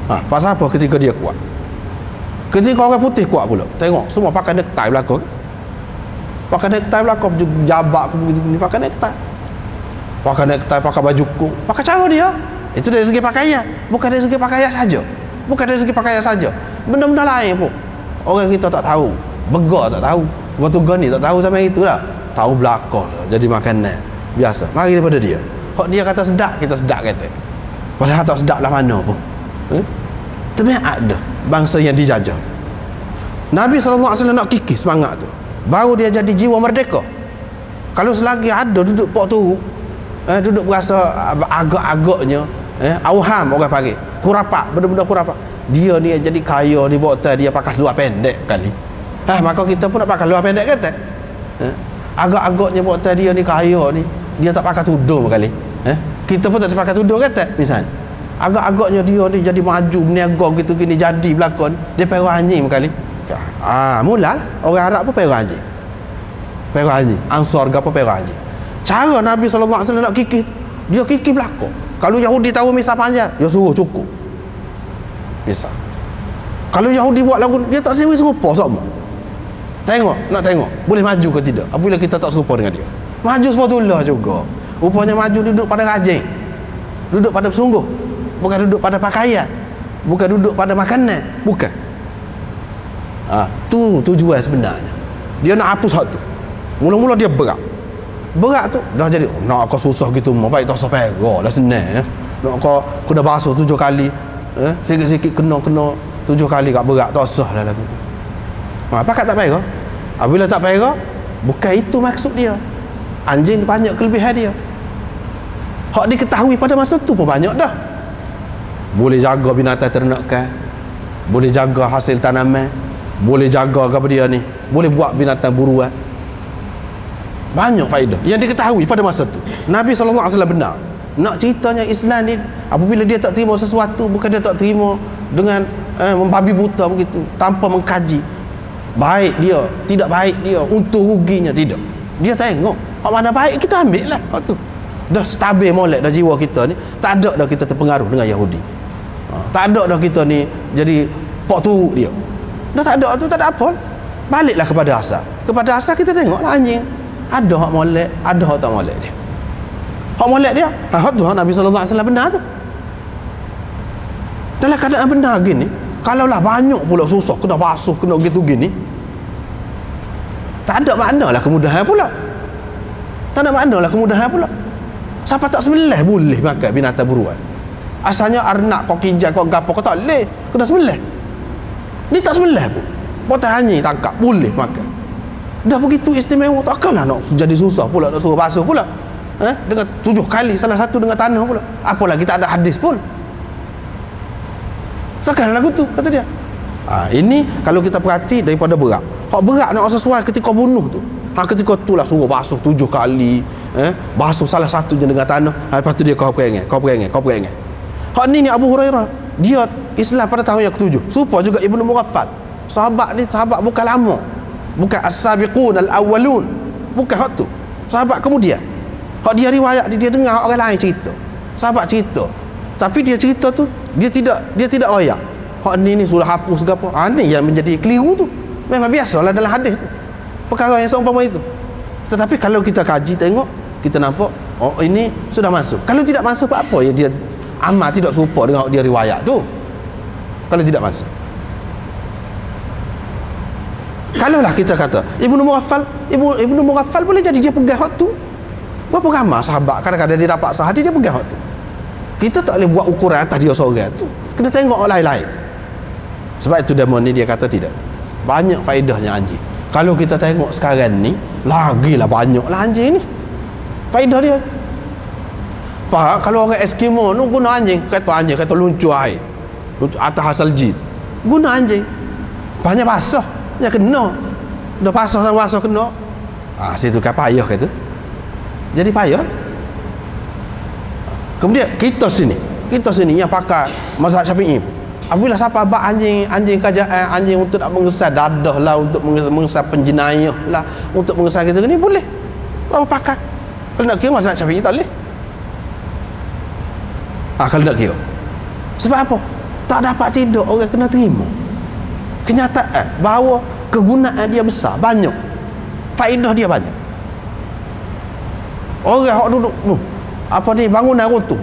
Pasal apa? Ketika dia kuat. Ketika orang putih kuat pula, tengok semua pakai necktie belakang, pakai necktie belakang, jabak begitu ni, pakai necktie, pakai baju kuk, pakai cara dia. Itu dari segi pakaian, bukan dari segi pakaian saja, bukan dari segi pakaian saja, benda-benda lain pun orang kita tak tahu, begar tak tahu, waktu gani tak tahu sampai itu dah, tahu belakang jadi makanan biasa, mari daripada dia. Hak dia kata sedap, kita sedap kata, padahal tak sedap lah mana pun. Tapi ada bangsa yang dijajah. Nabi SAW nak kikis semangat tu, baru dia jadi jiwa merdeka. Kalau selagi ada duduk pok tu, duduk berasa agak-agaknya auham, orang panggil khurafat, benda-benda khurafat, dia ni jadi kaya ni, buat dia pakai seluar pendek kali, maka kita pun nak pakai seluar pendek kata. Agak-agaknya buat dia ni kaya ni, dia tak pakai tudung kali, kita pun tak pakai tudung kata. Misalnya agak-agaknya dia ni jadi maju berniaga gitu gini, jadi belakon dia perah anjing kali. Mulalah orang Arab pun perah anjing, Ansar gapo perah anjing. Cara Nabi SAW nak kikis, dia kikis belakon. Kalau Yahudi tahu misal panjang, dia suruh cukup misal. Kalau Yahudi buat lagu, dia tak serupa sama. Nak tengok boleh maju ke tidak apabila kita tak serupa dengan dia. Maju sepatutlah juga, rupanya maju duduk pada rajin, duduk pada sungguh, bukan duduk pada pakaian, bukan duduk pada makanan, bukan. Tu tujuan sebenarnya. Dia nak hapus hak tu. Mula-mula dia berat tu dah jadi nak kau susah gitu, mau baik tak usah perah lah, senang Nak kau kena basuh 7 kali, sikit-sikit kena 7 kali kat berat, tak sah lah lagu tu. Pakat tak payah. Apabila tak payah, bukan itu maksud dia. Anjing banyak kelebihan dia. Hak diketahui pada masa tu pun banyak dah. Boleh jaga binatang ternakan, boleh jaga hasil tanaman, boleh jaga apa dia ni, boleh buat binatang buruan. Banyak faedah yang diketahui pada masa tu. Nabi SAW benar. Nak ceritanya Islam ni, apabila dia tak terima sesuatu, bukan dia tak terima dengan membabi buta begitu, tanpa mengkaji baik dia, tidak baik dia, untung ruginya, tidak. Dia tengok hak mana baik, kita ambil lah hak tu. Dah stabil molek dah jiwa kita ni, tak ada dah kita terpengaruh dengan Yahudi. Tak ada dah kita ni jadi pok turut dia. Dah tak ada tu, tak ada apa. Baliklah kepada asal. Kepada asal kita tengoklah anjing. Ada hak molek, ada hak tak molek dia. Hak molek dia, hak tu hak Nabi SAW benar tu. Dalam keadaan benar gini, kalaulah banyak pula susah, kena basuh, kena gitu gini, tak ada makna lah kemudahan pula. Tak ada makna lah kemudahan pula. Siapa tak sembelih boleh makan binatang buruan. Asalnya arnak kau kijang kau gapo kau tak boleh, kena sembelih. Ni tak sembelih pun. Potong anjing tangkap boleh makan. Dah begitu istimewa, takkanlah nak jadi susah pula nak suruh basuh pula. Dengan 7 kali, salah satu dengan tanah pula. Apalagi tak ada hadis pun. Takkanlah lagu tu, kata dia. Ini kalau kita perhati daripada berat. Hak berat nak sesuai ketika bunuh tu. Ketika tu lah suruh basuh 7 kali. Basuh salah satunya dengan tanah. Lepas tu dia kau perangai. Hak ni Abu Hurairah. Dia Islam pada tahun yang ke-7. Supaya juga Ibnu Mughaffal. Sahabat ni sahabat bukan lama. Bukan as-sabiqun al-awwalun. Bukan hak tu. Sahabat kemudian. Hak dia riwayat dia dengar orang lain cerita. Sahabat cerita. Tapi dia cerita tu dia tidak royak. Hak ni sudah hapus ke apa. Ni yang menjadi keliru tu. Memang biasalah dalam hadis tu. Perkara yang seumpama itu. Tetapi kalau kita kaji tengok, kita nampak ini sudah masuk. Kalau tidak masuk apa ya dia amal tidak serupa dengan dia riwayat tu. Kalau tidak masuk. Kalaulah kita kata Ibnu Mughaffal boleh jadi dia pegang hak tu. Berapa ramai sahabat kadang-kadang dia dapat sahadi dia pegang hak tu. Kita tak boleh buat ukuran atas dia seorang tu. Kena tengok orang lain. Sebab itu demo ni dia kata tidak. Banyak faedahnya anjing. Kalau kita tengok sekarang ni, lagilah banyaklah anjing ni. Faedah dia. Pak, kalau orang Eskimo nu guna anjing, kata luncur air. Luncur atas hasil jid. Guna anjing. Banyak basah. Ya kena. Dah basah sama basah kena. Situ kan payah kata. Jadi payah. Kemudian kita sini yang pakai mazhab Syafi'i. Apabila siapa bak anjing kerajaan, anjing untuk nak mengesah dadah lah, untuk mengesah penjenayah lah, untuk mengesah gitu ni boleh. Apa pakai? Kalau nak kira mazhab Syafi'i tak boleh. Kalau nak kira. Sebab apa? Tak dapat tidur orang kena terima kenyataan bahawa kegunaan dia besar, banyak. Faedah dia banyak. Orang hak duduk bangunan runtuh,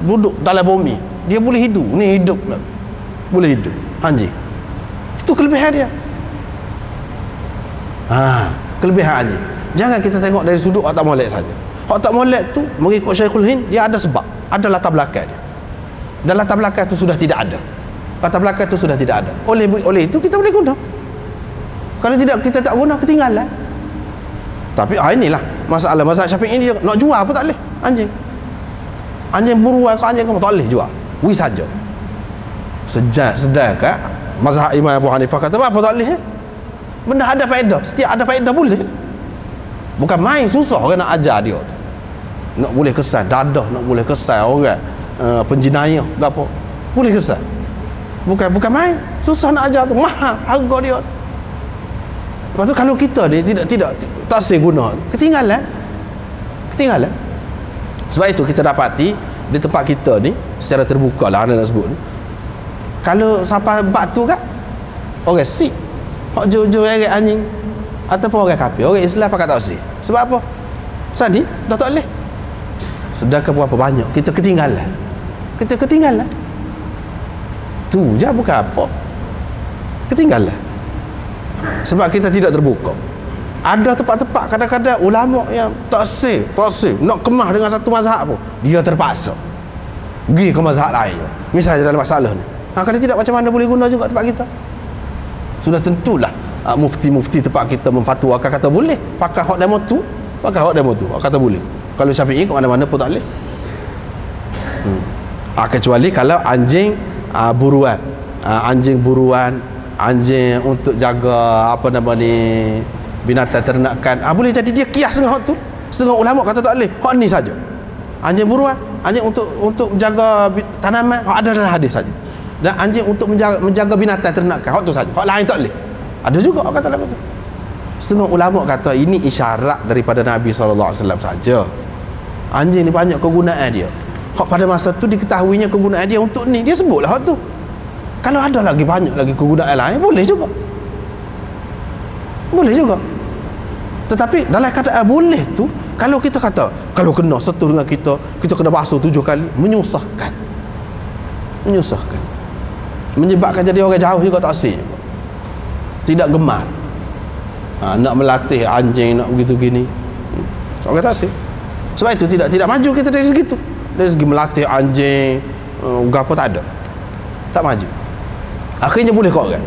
duduk dalam bumi, dia boleh hidup. Ni hidup lah. Boleh hidup anjing. Itu kelebihan dia. Kelebihan anjing. Jangan kita tengok dari sudut hak tak molek saja. Hak tak molek tu mengikut Syekhul Hind, dia ada sebab, ada latar belakang dia. Dan latar belakang itu sudah tidak ada. Latar belakang itu sudah tidak ada. Oleh itu kita boleh guna. Kalau tidak kita tak guna, ketinggalan. Tapi inilah masalah mazhab Syafi'i ni, nak jual pun tak boleh anjing. Anjing buruan ke anjing kamu tak boleh jual. Wis saja. Sedangkan mazhab Imam Abu Hanifah kata apa tak boleh. Benda ada faedah, setiap ada faedah boleh. Bukan main susah orang nak ajar dia tu. Nak boleh kesan dadah, nak boleh kesan orang penjenayah ke apa. Boleh kesan. Bukan main. Susah nak ajar tu, mahal harga dia. Lepas tu kalau kita ni tidak tak guna, ketinggalan. Sebab itu kita dapati di tempat kita ni secara terbuka lah anda nak sebut ni. Kalau sampai batu kat orang Sikh, hak jujur orang anjing ataupun orang kafir, orang Islam pakai taksi. Sebab apa? Sadi dah tak boleh. Sedangkan berapa banyak kita ketinggalan. Tu je bukan apa. Ketinggalan. Sebab kita tidak terbuka. Ada tempat-tempat kadang-kadang ulama yang tak sih nak kemah dengan satu mazhab pun dia terpaksa. Pergi ke mazhab lain. Misalnya dalam masalah ni. Kalau tidak, macam mana boleh guna juga tempat kita? Sudah tentulah mufti-mufti tempat kita memfatwakan kata boleh. Pakai hak demo tu, hak kata boleh. Kalau Syafi'i ke mana-mana pun tak boleh. Kecuali kalau anjing buruan. Anjing buruan, anjing untuk jaga apa nama ni, binatang ternakan, boleh jadi dia kias dengan hak tu. Setengah ulama kata tak boleh, hak ni saja. Anjing buruan, anjing untuk menjaga tanaman, hak ada dalam hadis saja. Dan anjing untuk menjaga binatang ternakan, hak tu saja. Hak lain tak boleh. Ada juga hak kata lagu tu. Setengah ulama kata ini isyarat daripada Nabi SAW saja. Anjing ni banyak kegunaan dia. Hak pada masa tu diketahuinya kegunaan dia untuk ni, dia sebutlah hak tu. Kalau ada lagi banyak lagi kegunaan lain, boleh juga. Boleh juga. Tetapi dalam keadaan boleh tu, kalau kita kata, kalau kena setu dengan kita kena basuh 7 kali, menyusahkan. Menyebabkan jadi orang jauh juga tak asyik. Tidak gemar. Nak melatih anjing, nak begitu gini. Orang tak asyik. Sebab itu tidak maju kita dari segi tu. Dari segi melatih anjing, apa tak ada. Tak maju. Akhirnya boleh kau orang.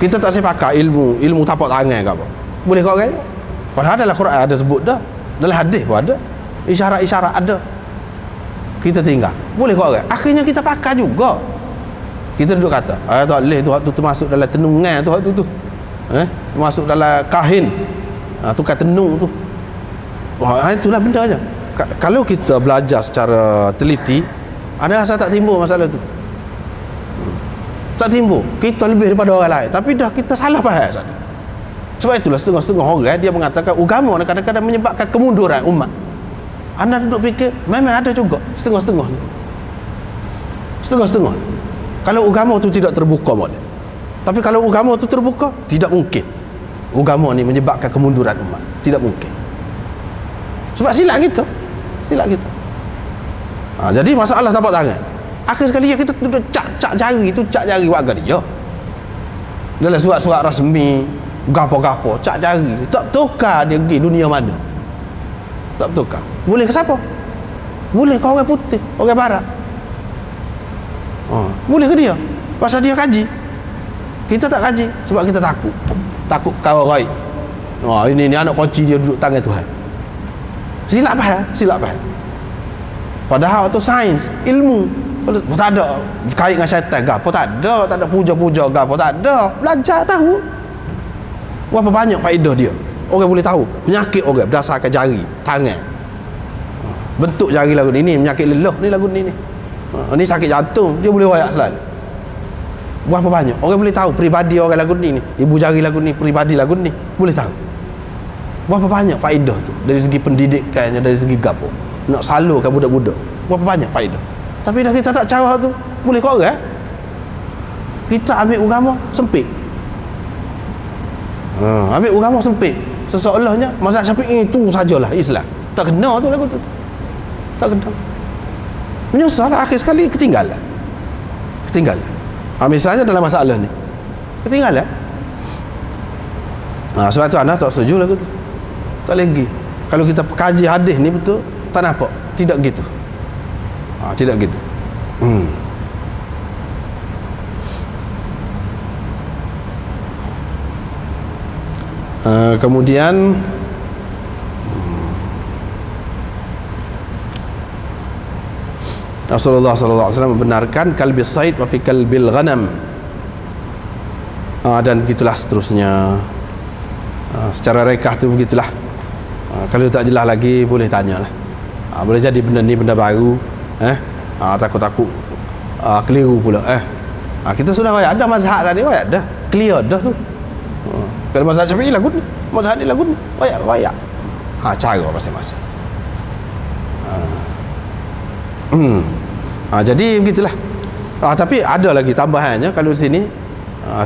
Kita tak pakai ilmu tapak tangan ke apa. Boleh kau orang. Padahal dalam Quran ada sebut dah. Dalam hadis pun ada. Isyarat-isyarat ada. Kita tinggal. Boleh kau orang. Akhirnya kita pakai juga. Kita duduk kata, tak boleh tu, waktu tu masuk dalam tenungan tu, waktu tu. Masuk dalam kahin. Tukar tenung tu. Itulah benda aja. Kalau kita belajar secara teliti, ada rasa tak timbul masalah tu. Tak timbul. Kita lebih daripada orang lain, tapi dah kita salah faham saja. Sebab itulah setengah-setengah orang dia mengatakan agama kadang-kadang menyebabkan kemunduran umat. Anda duduk fikir, memang ada juga setengah-setengah. Kalau agama tu tidak terbuka boleh. Tapi kalau agama tu terbuka, tidak mungkin agama ni menyebabkan kemunduran umat. Tidak mungkin. Sebab silap kita. Jadi masalah tapak tangan. Akhir sekali kita duduk cak jari warga dia. Dalam surat-surat rasmi, gapo-gapo, cak jari. Tak tukar dia pergi dunia mana. Tak tukar. Boleh ke siapa? Boleh ke orang putih, orang barat? Boleh ke dia? Pasal dia kaji. Kita tak kaji sebab kita takut. Takut kawan gaib. Ini anak kunci dia duduk tangan Tuhan. Silap faham. Padahal tu sains, ilmu. Tak ada kait dengan syaitan ke apa, tak ada puja-puja ke apa, tak ada. Belajar tahu. Berapa banyak faedah dia. Orang boleh tahu penyakit orang berdasarkan jari, tangan. Bentuk jari lagu ni penyakit leluh ni lagu ni. Ni sakit jantung, dia boleh royak selalu. Berapa banyak orang boleh tahu peribadi orang lagu ni, ibu jari lagu ni, peribadi lagu ni, boleh tahu. Berapa banyak faedah tu dari segi pendidikannya, dari segi gapo. Nak salurkan budak-budak. Berapa banyak faedah. Tapi dah kita tak cara tu, boleh kau orang. Kita ambil agama sempit. Ambil agama sempit. Seseolahnya mazhab Syafi'i itu sajalah Islam. Tak kena tu lagu tu. Tak kena. Menyusahlah, akhir sekali ketinggalan. Misalnya dalam masalah ni, ketinggalan. Sebab tu anak tak setuju lagu tu. Tak lagi. Kalau kita kaji hadis ni betul, tak nampak. Tidak gitu. Tidak gitu. Kemudian Rasulullah SAW membenarkan kalbis said wa fi kalbil ghanam, dan begitulah seterusnya. Secara rekah tu begitulah. Kalau tak jelas lagi boleh tanyalah. Boleh jadi benda ni benda baru, takut-takut keliru pula. Kita sudah ada mazhab tadi, dah clear dah tu. Kalau mazhab Syafi'i lagu ni, mazhab ni lagu ni, wayak. Cara masing-masing. Jadi begitulah. Tapi ada lagi tambahannya kalau di sini,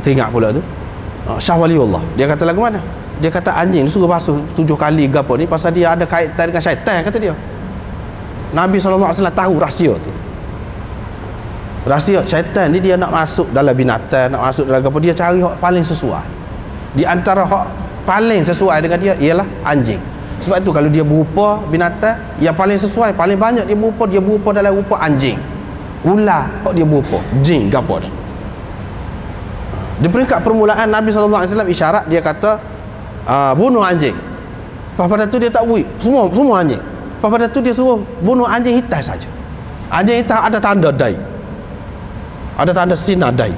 tengok pula tu. Syah Waliullah, dia kata lagu mana? Dia kata anjing suruh basuh 7 kali gapo ni pasal dia ada kaitan dengan syaitan, kata dia. Nabi SAW tahu rahsia tu. Rahsia syaitan ni dia nak masuk dalam binatang, nak masuk dalam gapo, dia cari hak paling sesuai. Di antara hak paling sesuai dengan dia ialah anjing. Sebab itu kalau dia berupa binatang yang paling sesuai, paling banyak dia berupa dalam rupa anjing, ular. Hak dia berupa jin gapo ni. Di peringkat permulaan Nabi SAW isyarat, dia kata bunuh anjing. Pada tu dia tak buih semua anjing. Pada tu dia suruh bunuh anjing hitam saja. Anjing hitam ada tanda dai, ada tanda sinar dai.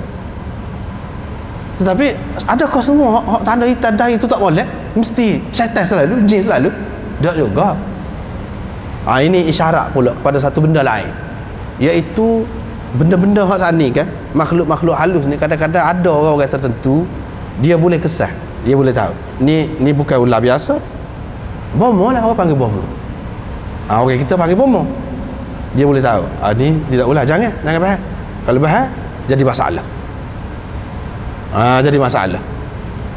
Tetapi adakah semua hak tanda hitam dai itu tak boleh? Mesti syaitan selalu, jin selalu? Tak juga. Ini isyarat pula pada satu benda lain, iaitu benda-benda hak sani kan, makhluk-makhluk halus ni kadang-kadang ada orang tertentu dia boleh kesah, dia boleh tahu ni bukan ular biasa. Bomo lah orang panggil bomo. Orang kita panggil bomo. Dia boleh tahu ni tidak ular, jangan bahas. Kalau bahas jadi masalah. Jadi masalah,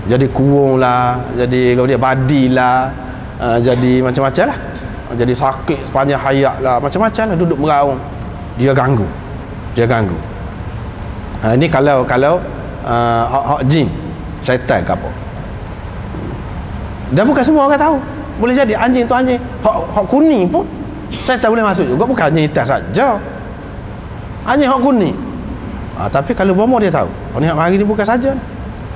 jadi kurung lah, jadi kalau dia badi lah, jadi macam-macam lah, jadi sakit sepanjang hayat lah, macam-macam lah, duduk meraung, dia ganggu. Ini kalau hak jin, syaitan ke apa. Dan bukan semua orang tahu. Boleh jadi anjing tu anjing hak kuning pun syaitan boleh masuk juga, bukan anjing hitam saja, anjing hak kuning. Tapi kalau bomo dia tahu, ni hak mari ni bukan saja,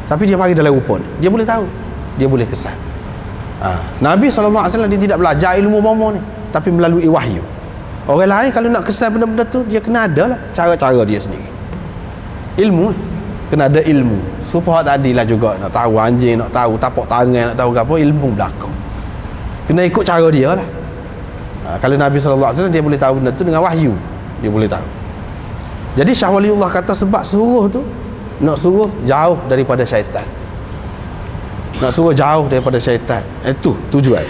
tapi dia mari dalam rupa ni, dia boleh tahu, dia boleh kesan. Nabi SAW dia tidak belajar ilmu bomo ni, tapi melalui wahyu. Orang lain kalau nak kesan benda-benda tu, dia kena ada lah cara-cara dia sendiri. Ilmu, kena ada ilmu. Supaya tadi lah juga nak tahu anjing, nak tahu tapak tangan, nak tahu apa, ilmu belakang. Kena ikut cara dia lah. Kalau Nabi SAW dia boleh tahu benda tu dengan wahyu, dia boleh tahu. Jadi Syah Waliullah kata sebab suruh tu nak suruh jauh daripada syaitan, nak suruh jauh daripada syaitan. Itu tujuan.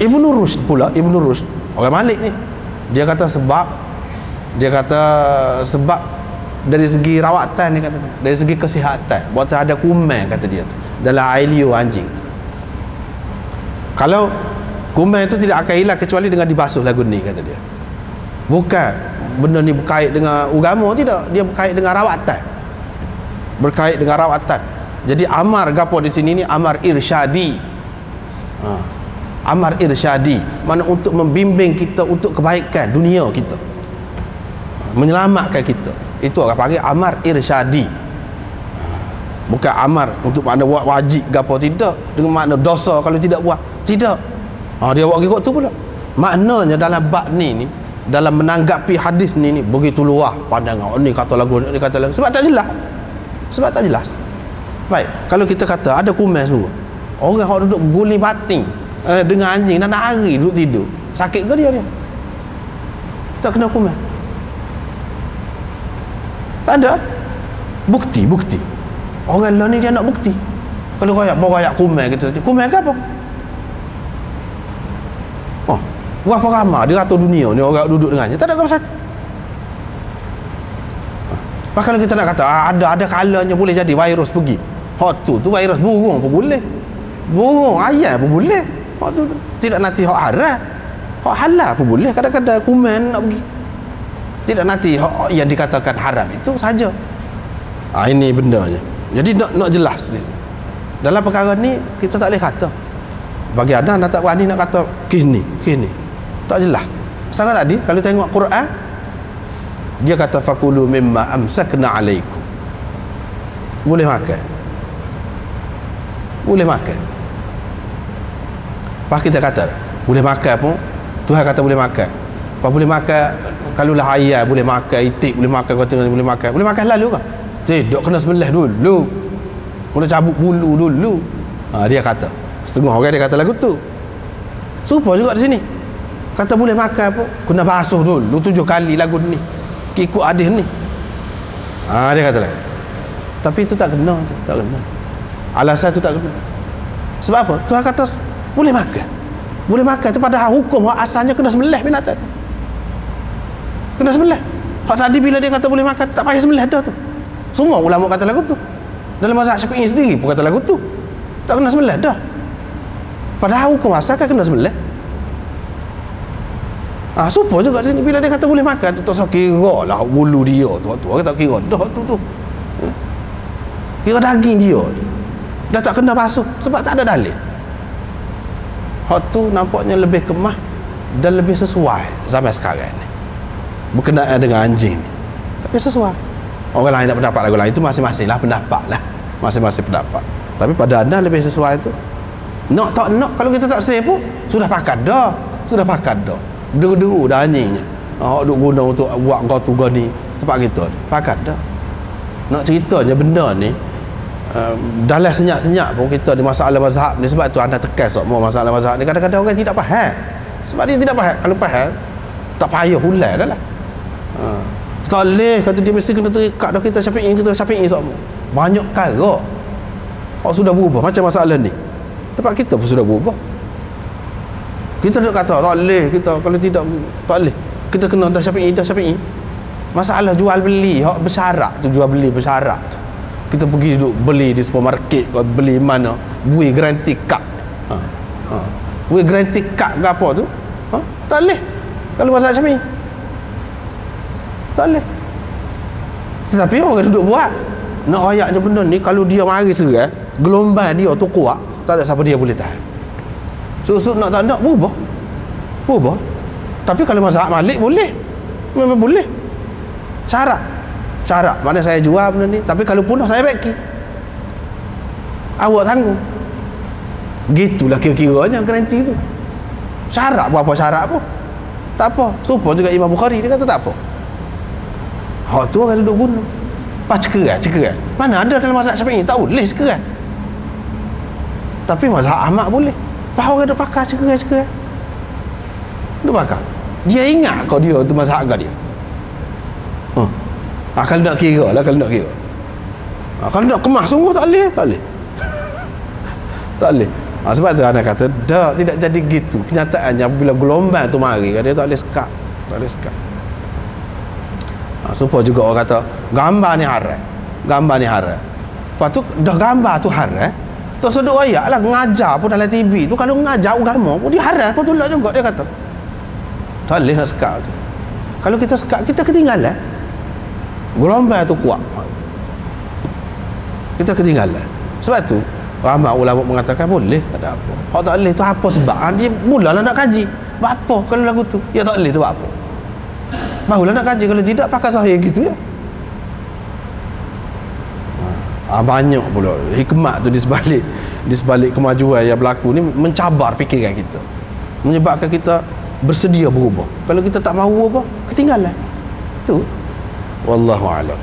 Ibnu Rushd pula, Ibnu Rushd orang Malik ni, dia kata sebab dari segi rawatan, dia kata dari segi kesihatan, buat ada kuman kata dia tu dalam air liur anjing tu. Kalau kuman itu tidak akan hilang kecuali dengan dibasuh lagu ni kata dia. Bukan benda ni berkait dengan agama, tidak, dia berkait dengan rawatan. Jadi amar gapo di sini ni amar irsyadi. Amar irsyadi, mana untuk membimbing kita untuk kebaikan dunia kita, menyelamatkan kita. Itu orang panggil amar irsyadi. Bukan amar untuk makna buat wajib gapo, tidak, dengan makna dosa kalau tidak buat, tidak. Dia buat ikut tu pula. Maknanya dalam bab ni dalam menanggapi hadis ni begitu luas pandangan. Ni kata lagu ni kata lagu, sebab tak jelas. Baik, kalau kita kata ada kuman semua, orang yang duduk guling bating dengan anjing nak hari duduk tidur, sakit ke dia? Tak kena kuman? Tak ada bukti. Orang lain ni dia nak bukti. Kalau royak kuman kita, kuman ke apa? Berapa ramai di rata dunia ni orang duduk dengannya, tak ada apa satu. Bahkan kita nak kata ada kalanya boleh jadi virus pergi. Hak tu virus burung pun boleh, burung ayam pun boleh. Hak tu tidak nanti hak haram, hak halal pun boleh. Kadang-kadang kuman nak pergi, tidak nanti hak yang dikatakan haram itu saja. Ini bendanya. Jadi nak jelas dalam perkara ni, kita tak boleh kata bagi anda tak berani nak kata kini tak jelas. Sekarang tadi kalau tengok Quran, dia kata fakulu mimma amsakna alaikum, boleh makan. Pas kita kata boleh makan pun, Tuhan kata boleh makan. Pas boleh makan, kalau lah ayam boleh makan, itik boleh makan, kata boleh makan lalu kan? Tidak, kena sebelah dulu, kena cabut bulu dulu. Dia kata setengah orang dia kata lagu tu. Serupa juga di sini. Kata boleh makan pun kena basuh dulu 7 kali lagu ni, ikut hadis ni. Dia kata lah. Tapi itu tak kena. Alasan tu tak kena. Sebab apa? Tuhan kata boleh makan tu, padahal hukum asalnya kena sebelah binatang tu. Kena sebelah. Hak tadi bila dia kata boleh makan, tak payah sebelah dah tu. Semua ulama kata lagu tu. Dalam mazhab Syafi'i sendiri pun kata lagu tu. Tak kena sebelah dah. Padahal hukum asal kan kena sebelah. Supaya juga di sini bila dia kata boleh makan tu, tak usah kira lah bulu dia tu orang tak kira dah tu. Kira daging dia tu dah tak kena basuh sebab tak ada dalil. hak tu nampaknya lebih kemah dan lebih sesuai zaman sekarang ni berkenaan dengan anjing ni. Tapi sesuai. Orang lain nak pendapat lagu lain, itu masing-masing lah pendapat lah, masing-masing pendapat. Tapi pada anda lebih sesuai tu. Nak tak nak, kalau kita tak save pun sudah pakat dah, sudah pakat dah. Deru-deru dah anjingnya. Duk guna untuk buat kau tu ni tempat kita ni. Pakat dah. Nak ceritanya benda ni dalam senyap-senyap pun kita di masalah mazhab ni, sebab tu anda tekan semua masalah mazhab ni, kadang-kadang orang tidak faham. Sebab dia tidak faham. Kalau faham tak payah hulai dah lah. Tak boleh kata dia mesti kena terikat dah kita Syafi'i semua. Banyak perkara sudah berubah macam masalah ni. Tempat kita pun sudah berubah. Kita nak kata tak boleh, kita kalau tidak tak boleh, kita kena dah Syafi'i. Masalah jual beli hak bersyarat tu, jual beli bersyarat tu, kita pergi duduk beli di supermarket, beli mana bui garanti kad, bui garanti kad ke apa tu, tak boleh kalau masalah Syafi'i, tak boleh. Tetapi orang duduk buat nak ayat je benda ni, kalau dia mari serai gelombang dia tu kuat, tak ada siapa dia boleh tahan. Susuk nak tak nak berubah. Tapi kalau mazhab Malik boleh, memang boleh. Syarat mana saya jual benda ni, tapi kalau punah saya bagi, awak tanggung. Gitulah kira-kiranya garanti tu. Syarat berapa syarat pun tak apa. Supaya juga Imam Bukhari dia kata tak apa. Hak tu orang duduk guna. Pas cekeran. Mana ada dalam mazhab Syafi'i tak boleh cekeran. Tapi mazhab Ahmad boleh. Pas orang duk pakai cekeran. Duk pakai. Dia ingat kau dia tu mazhab agak dia. Kalau nak kira lah, kalau nak kemas sungguh tak boleh. Tak boleh. Sebab tu anak kata tidak jadi gitu kenyataannya. Apabila gelombang tu mari, dia tak boleh sekat. Supaya juga orang kata gambar ni haram. Lepas tu dah gambar tu haram, terus duduk ayat lah ngajar pun dalam TV tu, kalau ngajar agama pun dia haram pun tolak juga, dia kata tak boleh nak sekat tu. Kalau kita sekat, kita ketinggalan. Gelombang tu kuat, kita ketinggalan. Sebab tu ramai ulama mengatakan boleh, tak ada apa. Hak tak boleh tu apa sebab? Dia mulalah nak kaji. Buat apa kalau lagu tu? Ya tak boleh tu buat apa? Barulah nak kaji, kalau tidak pakai sahih gitu ya. Banyak pula hikmat tu di sebalik kemajuan yang berlaku ni, mencabar fikiran kita, menyebabkan kita bersedia berubah. Kalau kita tak mahu berubah, ketinggalan. Tu wallahu a'lam.